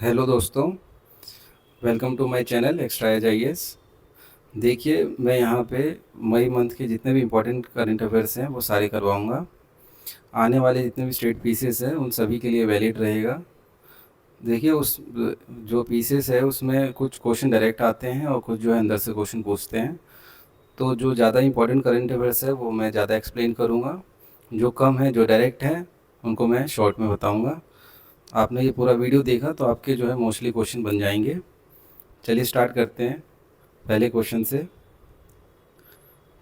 Hello दोस्तों, welcome to my channel extra edge I S. देखिए, मैं यहाँ पे मई मंथ के जितने भी इम्पोर्टेंट करंट अफेयर्स हैं वो सारे करवाऊँगा। आने वाले जितने भी स्टेट पीसेस हैं उन सभी के लिए वैलिड रहेगा। देखिए, उस जो पीसेस है उसमें कुछ क्वेश्चन डायरेक्ट आते हैं और कुछ जो है अंदर से क्वेश्चन पूछते हैं। तो जो ज़्यादा इम्पोर्टेंट करंट अफेयर्स है वो मैं ज़्यादा एक्सप्लेन करूँगा, जो कम है जो डायरेक्ट हैं उनको मैं शॉर्ट में बताऊँगा। आपने ये पूरा वीडियो देखा तो आपके जो है मोस्टली क्वेश्चन बन जाएंगे। चलिए स्टार्ट करते हैं पहले क्वेश्चन से।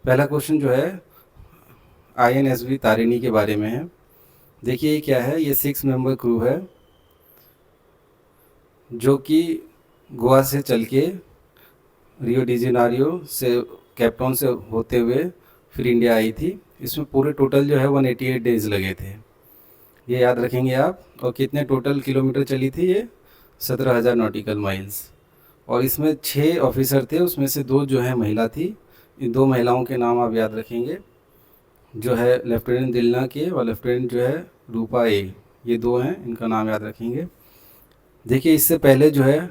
पहला क्वेश्चन जो है INSV तारिणी के बारे में है। देखिए ये क्या है, ये 6 मेंबर क्रू है जो कि गोवा से चल के रियो डी जेनेरियो से कैप टाउन से होते हुए फिर इंडिया आई थी। इसमें पूरे टोटल जो है 188 डेज लगे थे, ये याद रखेंगे आप। और कितने टोटल किलोमीटर चली थी ये? 17,000 नॉटिकल माइल्स। और इसमें 6 ऑफिसर थे, उसमें से 2 जो है महिला थी। इन 2 महिलाओं के नाम आप याद रखेंगे, जो है लेफ्टिनेंट दिलना के और लेफ्टिनेंट जो है रूपा ए। ये 2 हैं, इनका नाम याद रखेंगे। देखिए इससे पहले जो है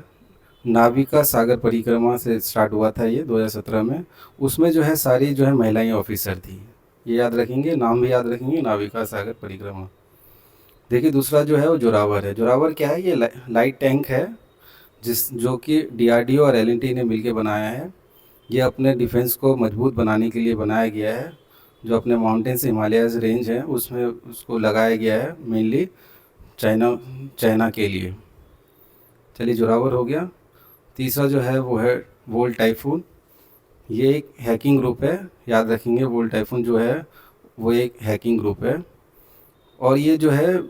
नाविका सागर परिक्रमा से स्टार्ट हुआ था ये 2017 में। उसमें जो है सारी जो है महिलाएं ऑफिसर थी, ये याद रखेंगे, नाम भी याद रखेंगे, नाविका सागर परिक्रमा। देखिए दूसरा जो है वो जोरावर है। जोरावर क्या है? ये लाइट टैंक है जो कि DRDO और L&T ने मिलकर बनाया है। ये अपने डिफेंस को मजबूत बनाने के लिए बनाया गया है। जो अपने माउंटेन्स हिमालयाज़ रेंज है उसमें उसको लगाया गया है, मेनली चाइना चाइना के लिए। चलिए जोरावर हो गया। तीसरा जो है वो है वोल्ट टाइफून। ये एक हैकिंग ग्रुप है, याद रखेंगे। वोल्ट टाइफून जो है वो एक हैकिंग ग्रुप है और ये जो है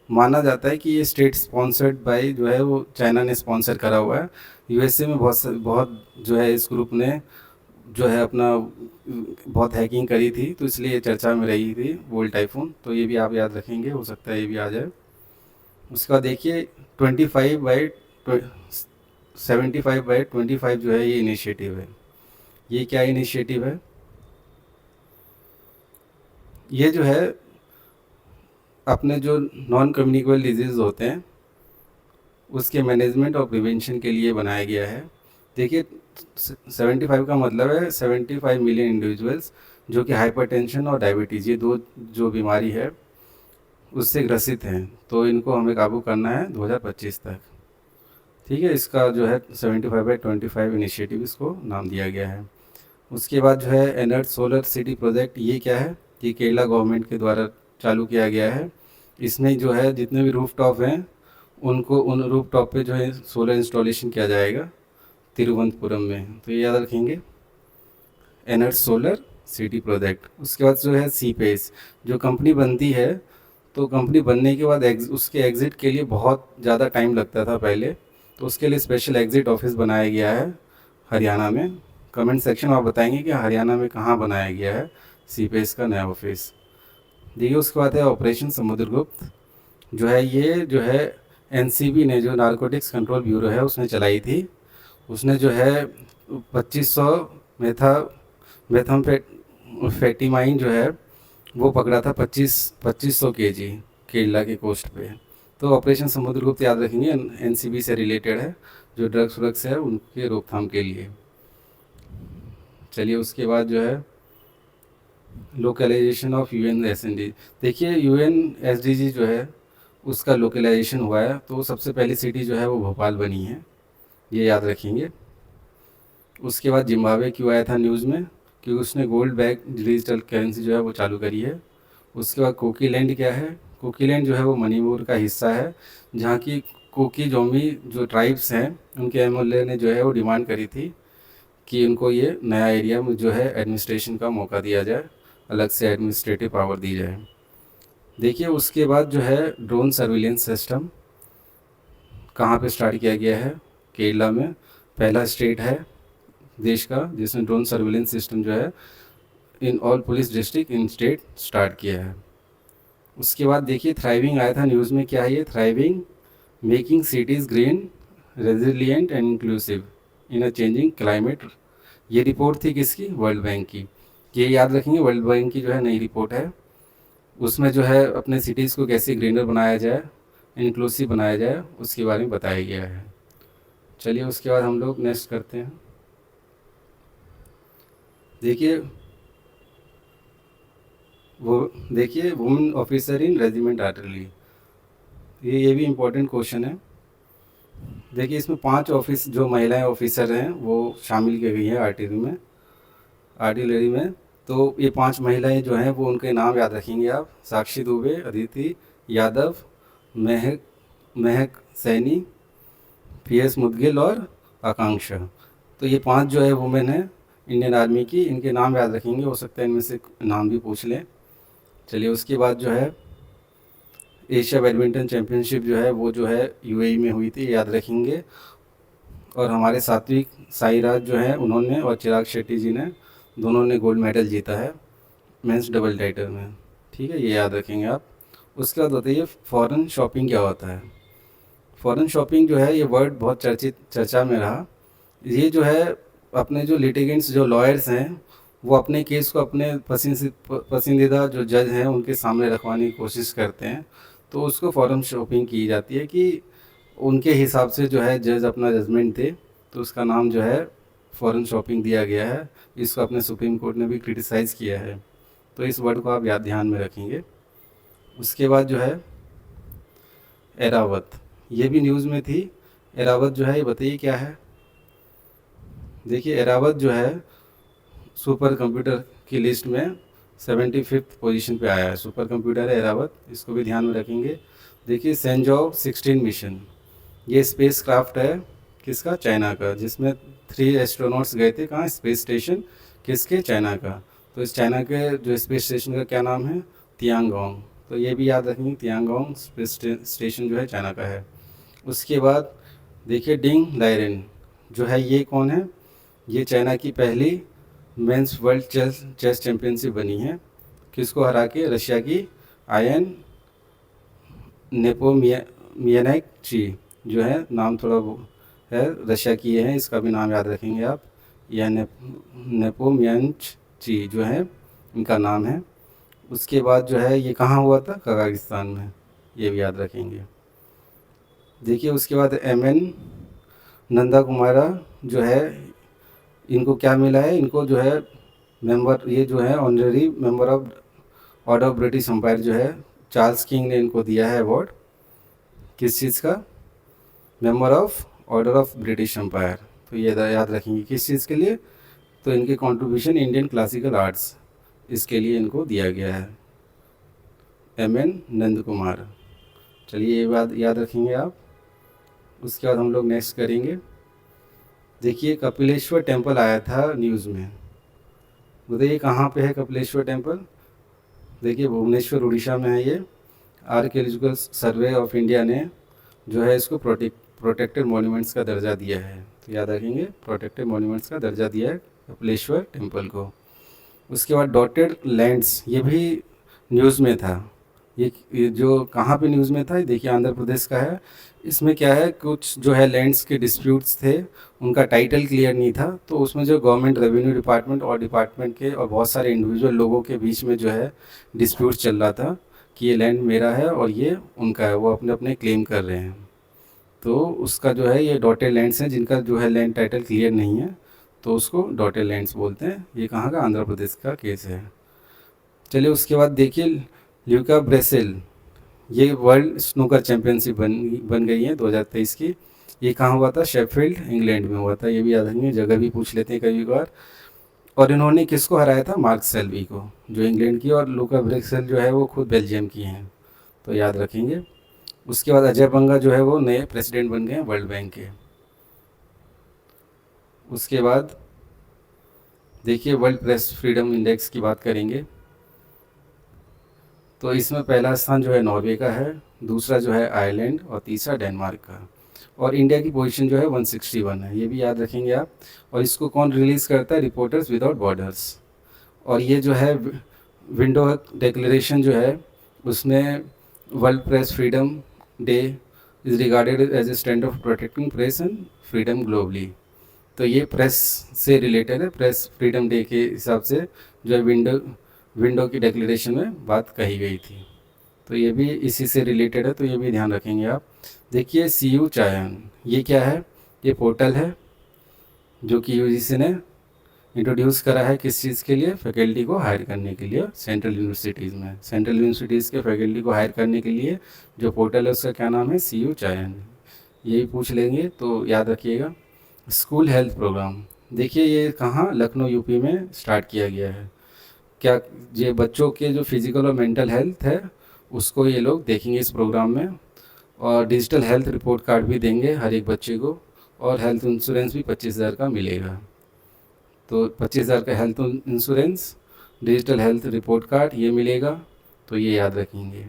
माना जाता है कि ये स्टेट स्पॉन्सर्ड बाय जो है वो चाइना ने स्पॉन्सर करा हुआ है। USA में बहुत जो है इस ग्रुप ने जो है अपना बहुत हैकिंग करी थी, तो इसलिए ये चर्चा में रही थी वोल्ट टाइफून। तो ये भी आप याद रखेंगे, हो सकता है ये भी आ जाए। उसके बाद देखिए 75/25 जो है ये इनिशिएटिव है। ये क्या इनिशिएटिव है? ये जो है अपने जो नॉन कम्युनिकेबल डिजीज़ होते हैं उसके मैनेजमेंट और प्रिवेंशन के लिए बनाया गया है। देखिए 75 का मतलब है 75 मिलियन इंडिविजुअल्स जो कि हाइपरटेंशन और डायबिटीज़, ये 2 जो बीमारी है उससे ग्रसित हैं। तो इनको हमें काबू करना है 2025 तक। ठीक है, इसका जो है 75/25 इनिशिएटिव इसको नाम दिया गया है। उसके बाद जो है एनर्ट सोलर सिटी प्रोजेक्ट, ये क्या है? ये केरला गवर्नमेंट के द्वारा चालू किया गया है। इसमें जो है जितने भी रूफ टॉप हैं उनको उन रूफ टॉप पे जो है सोलर इंस्टॉलेशन किया जाएगा तिरुवनंतपुरम में। तो ये याद रखेंगे, एनर्ट सोलर सिटी प्रोजेक्ट। उसके बाद जो है सीपेस, जो कंपनी बनती है तो कंपनी बनने के बाद उसके एग्ज़िट के लिए बहुत ज़्यादा टाइम लगता था पहले, तो उसके लिए स्पेशल एग्ज़िट ऑफिस बनाया गया है हरियाणा में। कमेंट सेक्शन में आप बताएंगे कि हरियाणा में कहाँ बनाया गया है सीपेस का नया ऑफिस। देखिए उसके बाद है ऑपरेशन समुद्रगुप्त, जो है ये जो है NCB ने, जो नारकोटिक्स कंट्रोल ब्यूरो है, उसने चलाई थी। उसने जो है 2500 मेथा मेथाम्फेटामाइन जो है वो पकड़ा था 2500 kg केरला के कोस्ट पे। तो ऑपरेशन समुद्रगुप्त याद रखेंगे, NCB से रिलेटेड है, जो ड्रग्स है उनके रोकथाम के लिए। चलिए उसके बाद जो है लोकलाइजेशन ऑफ UN SDG। देखिए UN SDG जो है उसका लोकलाइजेशन हुआ है, तो सबसे पहली सिटी जो है वो भोपाल बनी है, ये याद रखेंगे। उसके बाद जिम्बाब्वे क्यों आया था न्यूज़ में? क्योंकि उसने गोल्ड बैक डिजिटल करेंसी जो है वो चालू करी है। उसके बाद कोकीलैंड क्या है? कोकीलैंड जो है वो मणिपुर का हिस्सा है, जहाँ की कोकी जोमी जो ट्राइब्स हैं उनके MLA ने जो है वो डिमांड करी थी कि उनको ये नया एरिया में जो है एडमिनिस्ट्रेशन का मौका दिया जाए, अलग से एडमिनिस्ट्रेटिव पावर दी जाए। देखिए उसके बाद जो है ड्रोन सर्विलेंस सिस्टम कहाँ पे स्टार्ट किया गया है? केरला में। पहला स्टेट है देश का जिसने ड्रोन सर्विलेंस सिस्टम जो है in all police district in state start किया है। उसके बाद देखिए थ्राइविंग आया था न्यूज़ में, क्या है ये? Thriving making cities green resilient and inclusive in a changing climate. ये रिपोर्ट थी किसकी? वर्ल्ड बैंक की। ये याद रखेंगे, वर्ल्ड बैंक की जो है नई रिपोर्ट है। उसमें जो है अपने सिटीज़ को कैसे ग्रीनर बनाया जाए, इंक्लूसिव बनाया जाए, उसके बारे में बताया गया है। चलिए उसके बाद हम लोग नेक्स्ट करते हैं। देखिए women officer in regiment artillery, ये भी इम्पोर्टेंट क्वेश्चन है। देखिए इसमें 5 ऑफिस जो महिलाएं ऑफिसर हैं वो शामिल की गई हैं आर्टिलरी में। तो ये 5 महिलाएं जो हैं वो उनके नाम याद रखेंगे आप: साक्षी दुबे, अदिति यादव, महक महक सैनी, PS मुदगिल और आकांक्षा। तो ये 5 जो है वुमेन है इंडियन आर्मी की, इनके नाम याद रखेंगे, हो सकता है इनमें से नाम भी पूछ लें। चलिए उसके बाद जो है एशिया बैडमिंटन चैम्पियनशिप जो है वो जो है UAE में हुई थी, याद रखेंगे। और हमारे सात्विक साईराज जो है उन्होंने और चिराग शेट्टी जी ने दोनों ने गोल्ड मेडल जीता है मेंस डबल टाइटल में। ठीक है, ये याद रखेंगे आप। उसके बाद बताइए फॉरेन शॉपिंग क्या होता है। फॉरेन शॉपिंग जो है ये वर्ड बहुत चर्चा में रहा। ये जो है अपने जो लिटिगेंट्स जो लॉयर्स हैं वो अपने केस को अपने पसंदीदा जो जज हैं उनके सामने रखवाने की कोशिश करते हैं, तो उसको फॉरेन शॉपिंग की जाती है कि उनके हिसाब से जो है जज अपना जजमेंट दे, तो उसका नाम जो है फॉरेन शॉपिंग दिया गया है। इसको अपने सुप्रीम कोर्ट ने भी क्रिटिसाइज़ किया है, तो इस वर्ड को आप याद ध्यान में रखेंगे। उसके बाद जो है एरावत, ये भी न्यूज़ में थी। एरावत जो है ये बताइए क्या है। देखिए एरावत जो है सुपर कंप्यूटर की लिस्ट में 75th पोजीशन पे आया है, सुपर कंप्यूटर है एरावत, इसको भी ध्यान में रखेंगे। देखिए सेंजोव 16 मिशन, ये स्पेस क्राफ्ट है किसका, चाइना का, जिसमें 3 एस्ट्रोनॉट्स गए थे कहाँ, स्पेस स्टेशन, किसके, चाइना का। तो इस चाइना के जो स्पेस स्टेशन का क्या नाम है, तियांगोंग। तो ये भी याद रखेंगे, तियांगोंग स्पेस स्टेशन जो है चाइना का है। उसके बाद देखिए डिंग लायरेन जो है ये कौन है, ये चाइना की पहली मेंस वर्ल्ड चेस चैम्पियनशिप बनी है, किसको हरा के, रशिया की आयन नेपोमियनाक ची जो है, नाम थोड़ा है, रशिया की ये है, इसका भी नाम याद रखेंगे आप, यह नेपोमियनच ची जो है इनका नाम है। उसके बाद जो है ये कहाँ हुआ था, कजाकिस्तान में, ये भी याद रखेंगे। देखिए उसके बाद MN नंदा कुमारा जो है, इनको क्या मिला है, इनको जो है मेंबर, ये जो है honorary member of order of British empire जो है चार्ल्स किंग ने इनको दिया है अवार्ड, किस चीज़ का, member of order of British empire. तो ये याद रखेंगे किस चीज़ के लिए, तो इनके कंट्रीब्यूशन इंडियन क्लासिकल आर्ट्स, इसके लिए इनको दिया गया है, MN नंद कुमार। चलिए ये बात याद रखेंगे आप। उसके बाद हम लोग नेक्स्ट करेंगे। देखिए कपिलेश्वर टेम्पल आया था न्यूज़ में, बताइए कहाँ पे है कपिलेश्वर टेम्पल। देखिए भुवनेश्वर उड़ीसा में है ये। आर्कियोलॉजिकल सर्वे ऑफ इंडिया ने जो है इसको प्रोटेक्टेड मॉन्यूमेंट्स का दर्जा दिया है, तो याद रखेंगे प्रोटेक्टेड मॉन्यूमेंट्स का दर्जा दिया है कपिलेश्वर टेम्पल को। उसके बाद डॉटेड लैंड्स, ये भी न्यूज़ में था, ये जो कहाँ पे न्यूज़ में था, देखिए आंध्र प्रदेश का है। इसमें क्या है, कुछ जो है लैंड्स के डिस्प्यूट्स थे, उनका टाइटल क्लियर नहीं था, तो उसमें जो गवर्नमेंट रेवेन्यू डिपार्टमेंट और डिपार्टमेंट के और बहुत सारे इंडिविजुअल लोगों के बीच में जो है डिस्प्यूट चल रहा था कि ये लैंड मेरा है और ये उनका है, वो अपने अपने क्लेम कर रहे हैं। तो उसका जो है ये डॉटेड लैंड्स हैं जिनका जो है लैंड टाइटल क्लियर नहीं है, तो उसको डॉटेड लैंड्स बोलते हैं। ये कहाँ का, आंध्र प्रदेश का केस है। चलिए उसके बाद देखिए ल्यूका ब्रेसेल, ये वर्ल्ड स्नूकर चैम्पियनशिप बन गई है 2023 की। ये कहाँ हुआ था, शेफील्ड इंग्लैंड में हुआ था, ये भी याद रखेंगे, जगह भी पूछ लेते हैं कभी बार। और इन्होंने किसको हराया था, मार्क सेल्वी को, जो इंग्लैंड की, और लूका ब्रेसेल जो है वो खुद बेल्जियम की हैं, तो याद रखेंगे। उसके बाद अजय बंगा जो है वो नए प्रेसिडेंट बन गए हैं वर्ल्ड बैंक के। उसके बाद देखिए वर्ल्ड प्रेस फ्रीडम इंडेक्स की बात करेंगे, तो इसमें पहला स्थान जो है नॉर्वे का है, दूसरा जो है आयरलैंड और तीसरा डेनमार्क का। और इंडिया की पोजीशन जो है 161 है, ये भी याद रखेंगे आप। और इसको कौन रिलीज़ करता है, रिपोर्टर्स विदाउट बॉर्डर्स। और ये जो है विंडो डिक्लेरेशन जो है उसमें world press freedom day is regarded as a stand of protecting press and freedom globally. तो ये प्रेस से रिलेटेड है, प्रेस फ्रीडम डे के हिसाब से जो है विंडो की डिक्लेरेशन में बात कही गई थी। तो ये भी इसी से रिलेटेड है, तो ये भी ध्यान रखेंगे आप। देखिए CU चयन, ये क्या है? ये पोर्टल है जो कि यूजीसी ने इंट्रोड्यूस करा है, किस चीज़ के लिए? फैकल्टी को हायर करने के लिए सेंट्रल यूनिवर्सिटीज़ में। सेंट्रल यूनिवर्सिटीज़ के फैकल्टी को हायर करने के लिए जो पोर्टल है उसका क्या नाम है? CU चयन। यही पूछ लेंगे तो याद रखिएगा। स्कूल हेल्थ प्रोग्राम, देखिए ये कहाँ? लखनऊ यूपी में स्टार्ट किया गया है। क्या ये बच्चों के जो फिजिकल और मेंटल हेल्थ है उसको ये लोग देखेंगे इस प्रोग्राम में, और डिजिटल हेल्थ रिपोर्ट कार्ड भी देंगे हर एक बच्चे को, और हेल्थ इंश्योरेंस भी 25,000 का मिलेगा। तो 25,000 का health insurance, digital health report card ये मिलेगा, तो ये याद रखेंगे।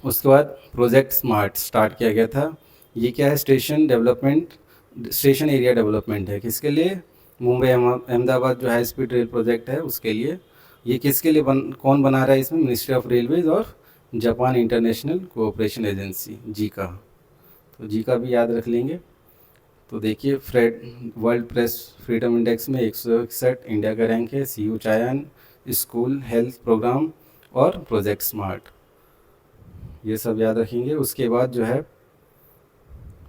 उसके बाद प्रोजेक्ट स्मार्ट स्टार्ट किया गया था। ये क्या है? Station development, station area development है। किसके लिए? मुंबई अहमदाबाद जो हाई स्पीड रेल प्रोजेक्ट है उसके लिए। ये किसके लिए कौन बना रहा है इसमें? मिनिस्ट्री ऑफ रेलवेज और Japan international cooperation agency, Zika. तो जीका भी याद रख लेंगे। तो देखिए वर्ल्ड प्रेस फ्रीडम इंडेक्स में 161 इंडिया का रैंक है। CU चायन, स्कूल हेल्थ प्रोग्राम और प्रोजेक्ट स्मार्ट, ये सब याद रखेंगे। उसके बाद जो है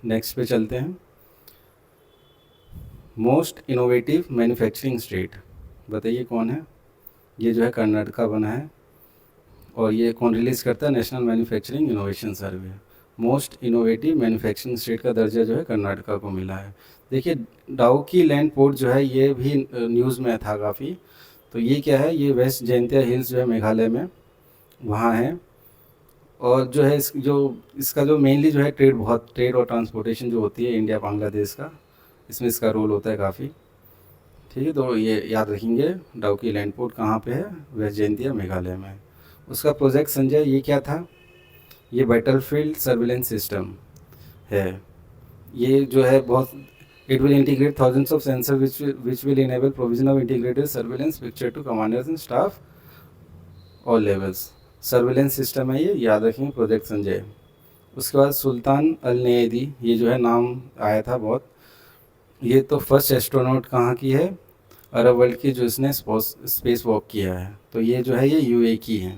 नेक्स्ट पे चलते हैं। मोस्ट इनोवेटिव मैन्युफैक्चरिंग स्टेट, बताइए कौन है? ये जो है कर्नाटका बना है, और ये कौन रिलीज़ करता है? नेशनल मैन्युफैक्चरिंग इनोवेशन सर्वे। मोस्ट इनोवेटिव मैन्युफैक्चरिंग स्टेट का दर्जा जो है कर्नाटका को मिला है। देखिए डाउकी लैंड पोर्ट जो है ये भी न्यूज़ में था काफ़ी। तो ये क्या है? ये वेस्ट जयंतिया हिल्स जो है मेघालय में वहाँ है, और जो है इसका जो मेनली जो है ट्रेड और ट्रांसपोर्टेशन जो होती है इंडिया बांग्लादेश का, इसमें इसका रोल होता है काफ़ी। ठीक है, तो ये याद रखेंगे। डाउकी लैंड पोर्ट कहाँ पे है? वेस्ट जयंतिया मेघालय में। उसका प्रोजेक्ट संजय ये क्या था? ये बैटलफील्ड सर्विलेंस सिस्टम है। ये जो है बहुत, it will integrate thousands of sensor which will enable provision of integrated surveillance picture to commanders and staff all levels. Surveillance system है ये, याद रखेंगे प्रोजेक्ट संजय। उसके बाद सुल्तान अल नयदी, ये जो है नाम आया था बहुत। ये तो फर्स्ट एस्ट्रोनॉट कहाँ की है? अरब वर्ल्ड की, जो इसने स्पेस वॉक किया है। तो ये जो है ये UAE की है,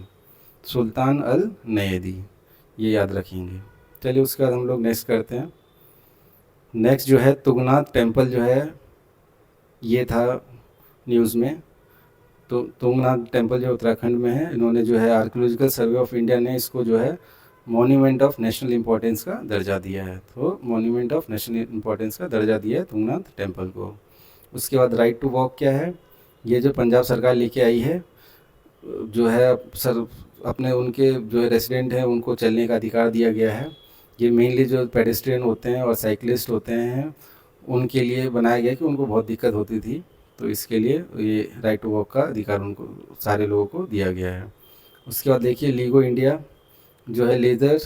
सुल्तान अल नयदी, ये याद रखेंगे। चलिए उसके बाद हम लोग नेक्स्ट करते हैं। नेक्स्ट जो है तुंगनाथ टेम्पल जो है ये था न्यूज़ में। तो तुंगनाथ टेम्पल जो उत्तराखंड में है, इन्होंने जो है आर्कियोलॉजिकल सर्वे ऑफ इंडिया ने इसको जो है मॉन्यूमेंट ऑफ नेशनल इंपॉर्टेंस का दर्जा दिया है। तो मॉन्यूमेंट ऑफ नेशनल इंपॉर्टेंस का दर्जा दिया है तुंगनाथ टेम्पल को। उसके बाद राइट टू वॉक क्या है? ये जो पंजाब सरकार लेके आई है, जो है सर अपने उनके जो है रेसिडेंट हैं उनको चलने का अधिकार दिया गया है। ये मेनली जो पेडेस्ट्रियन होते हैं और साइकिलिस्ट होते हैं उनके लिए बनाया गया कि उनको बहुत दिक्कत होती थी, तो इसके लिए ये राइट टू वॉक का अधिकार उनको सारे लोगों को दिया गया है। उसके बाद देखिए लीगो इंडिया जो है laser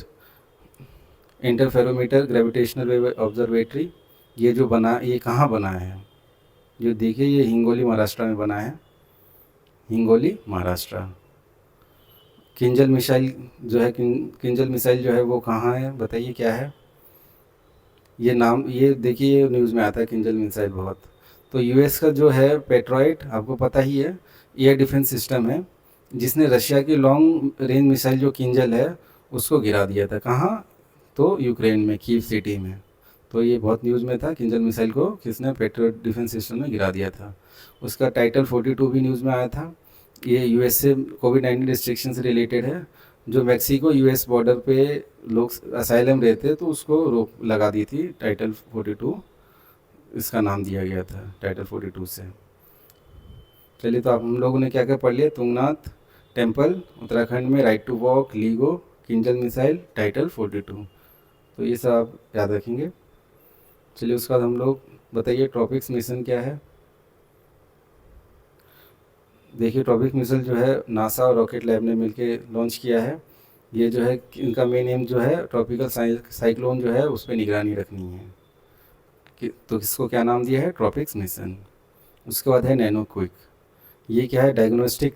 interferometer gravitational wave observatory, ये जो बना, ये कहाँ बना है? जो देखिए ये हिंगोली महाराष्ट्र में बना है, हिंगोली महाराष्ट्र। किंजल मिसाइल जो है किंजल मिसाइल जो है वो कहाँ है? बताइए क्या है ये नाम? ये देखिए ये न्यूज़ में आता है किंजल मिसाइल बहुत। तो US का जो है पेट्रॉइट, आपको पता ही है, एयर डिफेंस सिस्टम है जिसने रशिया की लॉन्ग रेंज मिसाइल जो किंजल है उसको गिरा दिया था। कहाँ? तो यूक्रेन में, कीव सिटी में। तो ये बहुत न्यूज़ में था, किंजल मिसाइल को किसने पेट्रियट डिफेंस सिस्टम में गिरा दिया था। उसका टाइटल 42 भी न्यूज़ में आया था। ये USA कोविड-19 रिस्ट्रिक्शन से रिलेटेड है। जो मैक्सिको US बॉर्डर पे लोग असाइलम रहते तो उसको रोक लगा दी थी, टाइटल 42 इसका नाम दिया गया था, टाइटल 42 से। चलिए तो आप हम लोगों ने क्या क्या पढ़ लिया? तुंगनाथ टेम्पल उत्तराखंड में, right to walk, Lego, Kinzhal missile, title 42, तो ये सब आप याद रखेंगे। चलिए उसके बाद हम लोग बताइए ट्रॉपिक्स मिशन क्या है? देखिए ट्रॉपिक मिसाइल जो है नासा और रॉकेट लैब ने मिलके लॉन्च किया है। ये जो है इनका मेन एम जो है ट्रॉपिकल साइक्लोन जो है उस पर निगरानी रखनी है तो इसको क्या नाम दिया है? Tropics mission. उसके बाद है नैनो क्विक, ये क्या है? डायग्नोस्टिक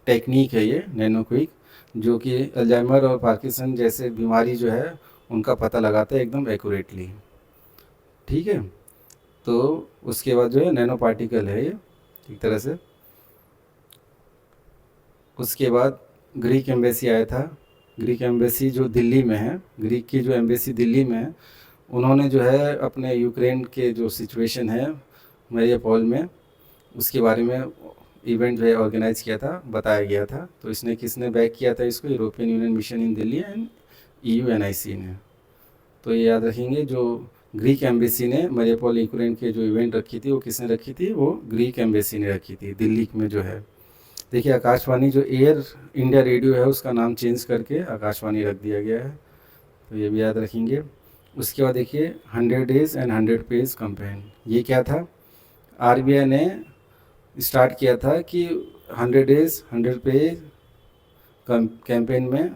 टेक्निक है ये नैनो क्विक, जो कि अल्जाइमर और पार्किंसन जैसे बीमारी जो है उनका पता लगाता है एकदम एक्यूरेटली। ठीक है, तो उसके बाद जो है नैनो पार्टिकल है ये एक तरह से। उसके बाद ग्रीक एम्बेसी आया था। ग्रीक एम्बेसी जो दिल्ली में है, ग्रीक की जो एम्बेसी दिल्ली में है, उन्होंने जो है अपने यूक्रेन के जो सिचुएशन है मेरियापोल में, उसके बारे में इवेंट जो है ऑर्गेनाइज किया था, बताया गया था। तो इसने किसने बैक किया था इसको? European union mission in Delhi and EUNIC ने। तो ये याद रखेंगे, जो ग्रीक एम्बेसी ने मरियापोल यूक्रेन के जो इवेंट रखी थी वो किसने रखी थी? वो ग्रीक एम्बेसी ने रखी थी, दिल्ली में जो है। देखिए आकाशवाणी जो एयर इंडिया रेडियो है उसका नाम चेंज करके आकाशवाणी रख दिया गया है, तो ये भी याद रखेंगे। उसके बाद देखिए 100 डेज़ एंड 100 पेज कैंपेन, ये क्या था? RBI ने स्टार्ट किया था कि 100 डेज़ 100 पेज कैंपेन में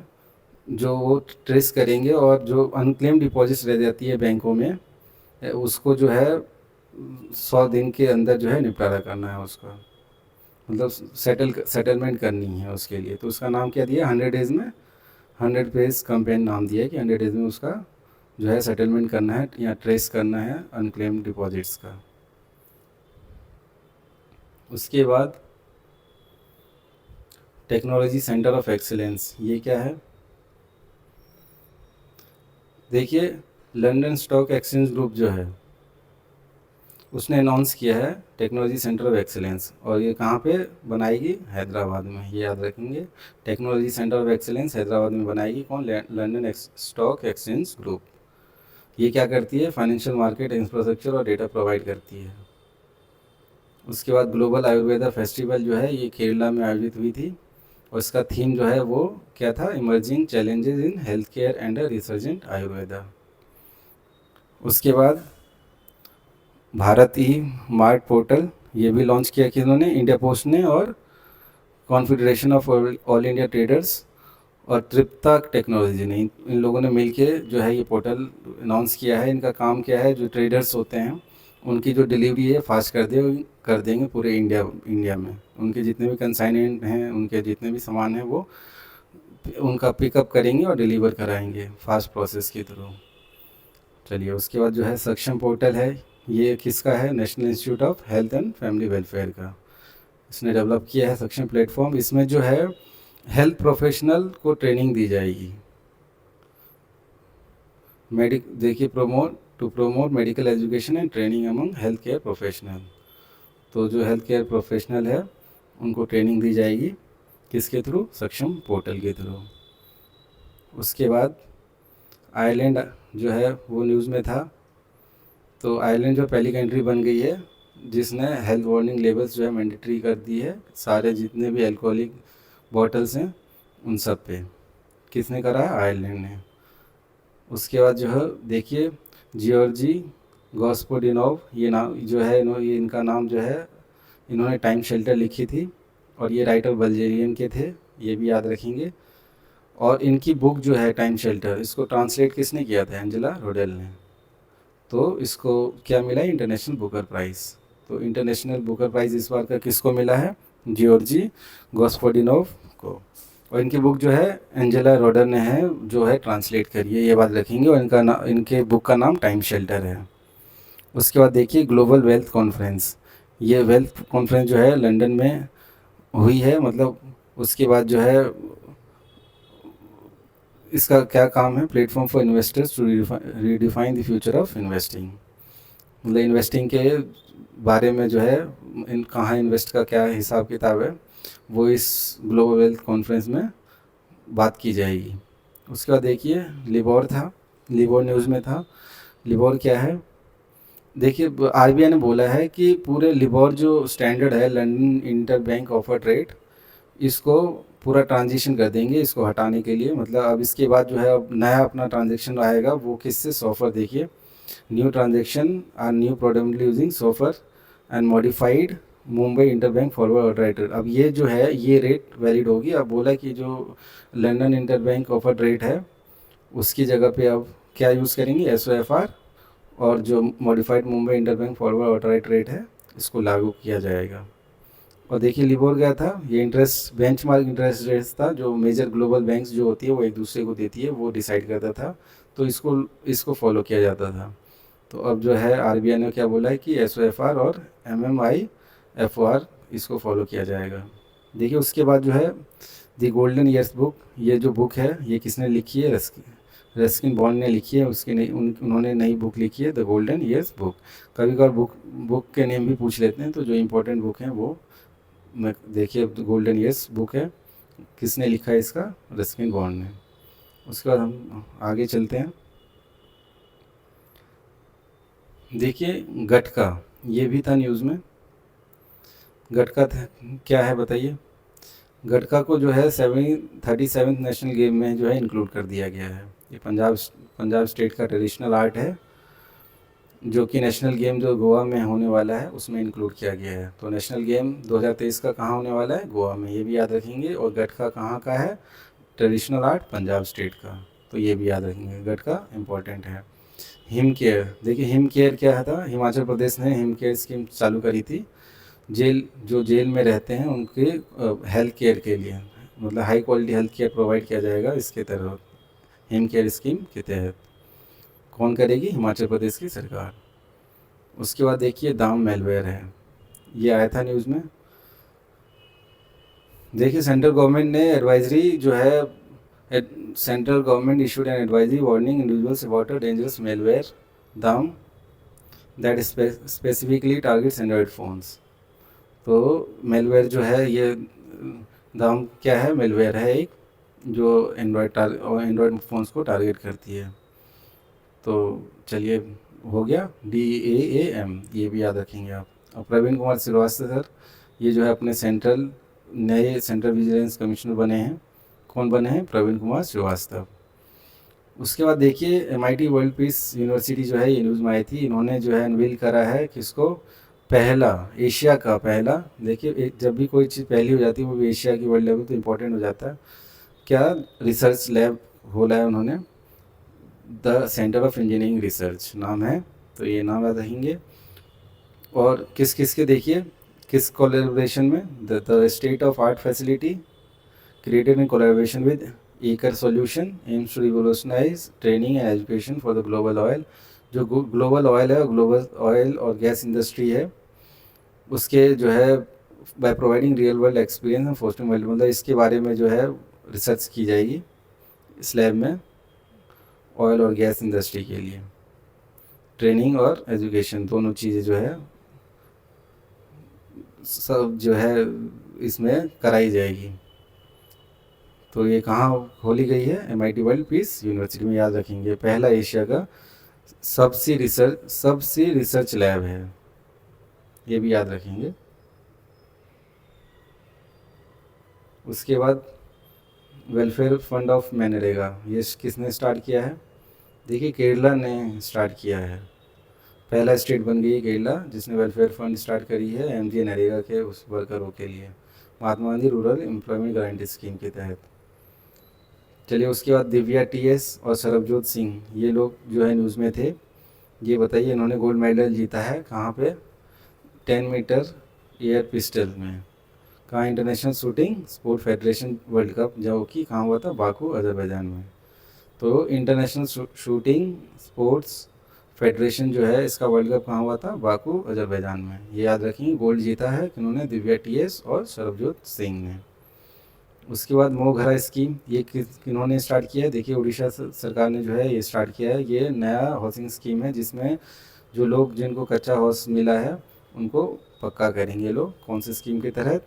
जो वो ट्रेस करेंगे और जो अनक्लेम डिपॉजिट्स रह जाती है बैंकों में, उसको जो है 100 दिन के अंदर जो है निपटारा करना है उसका, मतलब सेटलमेंट करनी है उसके लिए। तो उसका नाम क्या दिया? 100 डेज़ में 100 पेज कैंपेन नाम दिया है कि 100 डेज़ में उसका जो है सेटलमेंट करना है या ट्रेस करना है अनक्लेम डिपॉजिट्स का। उसके बाद टेक्नोलॉजी सेंटर ऑफ एक्सीलेंस, ये क्या है? देखिए लंदन स्टॉक एक्सचेंज ग्रुप जो है उसने अनाउंस किया है टेक्नोलॉजी सेंटर ऑफ एक्सीलेंस, और ये कहाँ पे बनाएगी? हैदराबाद में, ये याद रखेंगे। Technology centre of excellence Hyderabad में बनाएगी कौन? London stock exchange group. ये क्या करती है? फाइनेंशियल मार्केट इंफ्रास्ट्रक्चर और डेटा प्रोवाइड करती है। उसके बाद ग्लोबल आयुर्वेदा फेस्टिवल जो है ये केरला में आयोजित हुई थी, और इसका थीम जो है वो क्या था? Emerging challenges in health care and resurgent Ayurveda. उसके बाद भारत ई मार्ट पोर्टल, ये भी लॉन्च किया किन्होंने? इंडिया पोस्ट ने और confederation of all India traders और त्रिप्ता टेक्नोलॉजी ने, इन लोगों ने मिलके जो है ये पोर्टल अनाउंस किया है। इनका काम क्या है? जो ट्रेडर्स होते हैं उनकी जो डिलीवरी है फास्ट कर देंगे पूरे इंडिया में। उनके जितने भी कंसाइनेंट हैं, उनके जितने भी सामान हैं, वो उनका पिकअप करेंगे और डिलीवर कराएंगे फास्ट प्रोसेस के थ्रू। चलिए उसके बाद जो है सक्षम पोर्टल है, ये किसका है? National institute of health and family welfare का, इसने डेवलप किया है सक्षम प्लेटफॉर्म। इसमें जो है हेल्थ प्रोफेशनल को ट्रेनिंग दी जाएगी। देखिए promote medical education and training among health care professional. तो जो हेल्थ केयर प्रोफेशनल है उनको ट्रेनिंग दी जाएगी किसके थ्रू? सक्षम पोर्टल के थ्रू। उसके बाद आयरलैंड जो है वो न्यूज़ में था, तो आयरलैंड जो पहली कंट्री बन गई है जिसने हेल्थ वार्निंग लेबल्स जो है मैंडेटरी कर दी है सारे जितने भी अल्कोहलिक बॉटल्स हैं उन सब पे। किसने करा है? आयरलैंड ने। उसके बाद जो है देखिए जियोर्जी गॉस्पोडिनोव, ये नाम जो है ये इनका नाम जो है, इन्होंने टाइम शेल्टर लिखी थी और ये राइटर बल्गेरियन के थे, ये भी याद रखेंगे। और इनकी बुक जो है टाइम शेल्टर, इसको ट्रांसलेट किसने किया था? एंजेला रोडेल ने। तो इसको क्या मिला? International Booker prize. तो इंटरनेशनल बुकर प्राइज़ इस बार का किसको मिला है? जियोर्जी गॉस्पोडिनोव को। और इनकी बुक जो है एंजेला रोडर ने है जो है ट्रांसलेट करी है, ये बात रखेंगे। और इनके बुक का नाम टाइम शेल्टर है। उसके बाद देखिए ग्लोबल वेल्थ कॉन्फ्रेंस, ये वेल्थ कॉन्फ्रेंस जो है लंदन में हुई है, मतलब उसके बाद जो है इसका क्या काम है? Platform for investors to redefine the future of investing, मतलब इन्वेस्टिंग के बारे में जो है इन कहाँ इन्वेस्ट का क्या हिसाब किताब है वो इस ग्लोबल वेल्थ कॉन्फ्रेंस में बात की जाएगी। उसके बाद देखिए लिबोर था, लिबोर न्यूज़ में था। लिबोर क्या है? देखिए RBI ने बोला है कि पूरे लिबोर जो स्टैंडर्ड है London inter bank offer rate, इसको पूरा ट्रांजिशन कर देंगे इसको हटाने के लिए। मतलब अब इसके बाद जो है अब नया अपना ट्रांजेक्शन आएगा वो किससे? सोफर। देखिए new transaction are new products using SOFR and modified Mumbai inter bank forward order. अब ये जो है ये रेट वैलिड होगी। अब बोला कि जो London inter bank offer rate है उसकी जगह पे अब क्या यूज़ करेंगे? SOFR, और जो modified Mumbai inter bank forward order rate है इसको लागू किया जाएगा। और देखिए लिबोर क्या था? ये इंटरेस्ट बेंचमार्क इंटरेस्ट रेट था जो मेजर ग्लोबल बैंक्स जो होती है वो एक दूसरे को देती है, वो डिसाइड करता था। तो इसको फॉलो किया जाता था। तो अब जो है RBI ने क्या बोला है कि SOFR और MMIFOR इसको फॉलो किया जाएगा। देखिए उसके बाद जो है दी गोल्डन ईयर्स बुक, ये जो बुक है ये किसने लिखी है? रस्किन बॉन्ड ने लिखी है। उसकी नई उन्होंने नई बुक लिखी है द गोल्डन ईयर्स बुक। कभी कभार बुक के नेम भी पूछ लेते हैं, तो जो इम्पोर्टेंट बुक हैं वो मैं देखिए गोल्डन ईयर्स बुक है, किसने लिखा है इसका? रस्किन बॉन्ड ने। उसके बाद हम आगे चलते हैं। देखिए गटका, ये भी था न्यूज़ में। गटका क्या है बताइए? गटका को जो है 37th नेशनल गेम में जो है इंक्लूड कर दिया गया है। ये पंजाब स्टेट का ट्रेडिशनल आर्ट है, जो कि नेशनल गेम जो गोवा में होने वाला है उसमें इंक्लूड किया गया है। तो नेशनल गेम 2023 का कहाँ होने वाला है? गोवा में, ये भी याद रखेंगे। और गटका कहाँ का है? ट्रेडिशनल आर्ट पंजाब स्टेट का, तो ये भी याद रखेंगे। गटका इम्पॉर्टेंट है। हिम केयर, देखिए हिम केयर क्या था? हिमाचल प्रदेश ने हिम केयर स्कीम चालू करी थी। जो जेल में रहते हैं उनके हेल्थ केयर के लिए, मतलब high quality health care provide किया जाएगा इसके तहत, हिम केयर स्कीम के तहत। कौन करेगी? हिमाचल प्रदेश की सरकार। उसके बाद देखिए दाम मेलवेयर है, ये आया था न्यूज़ में। देखिए सेंट्रल गवर्नमेंट ने एडवाइजरी जो है, central government issued an advisory warning individuals about a dangerous malware दाम that specifically targets Android phones. तो मेलवेयर जो है ये दाम क्या है? मेलवेयर है एक जो एंड्रॉयड फ़ोन्स को टारगेट करती है। तो चलिए हो गया DAAM, ये भी याद रखेंगे आप। और प्रवीण कुमार श्रीवास्तव सर, ये जो है अपने नए सेंट्रल विजिलेंस कमिश्नर बने हैं। कौन बने हैं? प्रवीण कुमार श्रीवास्तव। उसके बाद देखिए MIT वर्ल्ड पीस यूनिवर्सिटी जो है, ये न्यूज़ में आई थी। इन्होंने जो है अनवील करा है किसको? पहला, एशिया का पहला। देखिए जब भी कोई चीज़ पहली हो जाती है वो भी एशिया की वर्ल्ड लेवल तो इम्पोर्टेंट हो जाता है। क्या रिसर्च लैब खोला है उन्होंने? The centre of engineering research नाम है, तो ये नाम याद रखेंगे। और किस किस के देखिए किस कोलैबोरेशन में? The state of art facility created in collaboration with Aker solution aims to revolutionize training and education for the global oil. जो ग्लोबल ऑयल है, ग्लोबल ऑयल और गैस इंडस्ट्री है, उसके जो है by providing real world experience and fostering value, मतलब इसके बारे में जो है रिसर्च की जाएगी इस लैब में ऑयल और गैस इंडस्ट्री के लिए। ट्रेनिंग और एजुकेशन दोनों चीज़ें जो है सब जो है इसमें कराई जाएगी। तो ये कहाँ खोली गई है? MIT वर्ल्ड पीस यूनिवर्सिटी में, याद रखेंगे। पहला एशिया का सबसे रिसर्च लैब है, ये भी याद रखेंगे। उसके बाद वेलफेयर फंड ऑफ मनरेगा, ये किसने स्टार्ट किया है? देखिए केरला ने स्टार्ट किया है। पहला स्टेट बन गई है केरला जिसने वेलफेयर फंड स्टार्ट करी है MG नरेगा के उस वर्करों के लिए, Mahatma Gandhi rural employment guarantee scheme के तहत। चलिए उसके बाद दिव्या TS और सरबजोत सिंह, ये लोग जो है न्यूज़ में थे। ये बताइए इन्होंने गोल्ड मेडल जीता है कहाँ पे? 10 मीटर एयर पिस्टल में। कहाँ? International shooting sport federation world cup, जो कि कहाँ हुआ था? बाकू अजरबैजान में। तो इंटरनेशनल शूटिंग स्पोर्ट्स फेडरेशन जो है इसका वर्ल्ड कप कहाँ हुआ था? बाकू अजरबैजान में। ये याद रखेंगे। गोल्ड जीता है किन्होंने? दिव्या TS और सरबजोत सिंह ने। उसके बाद मो घरा स्कीम, ये किन्होंने स्टार्ट किया है? देखिए उड़ीसा सरकार ने जो है ये स्टार्ट किया है। ये नया हाउसिंग स्कीम है जिसमें जो लोग जिनको कच्चा हाउस मिला है उनको पक्का करेंगे लोग। कौन सी स्कीम के तहत?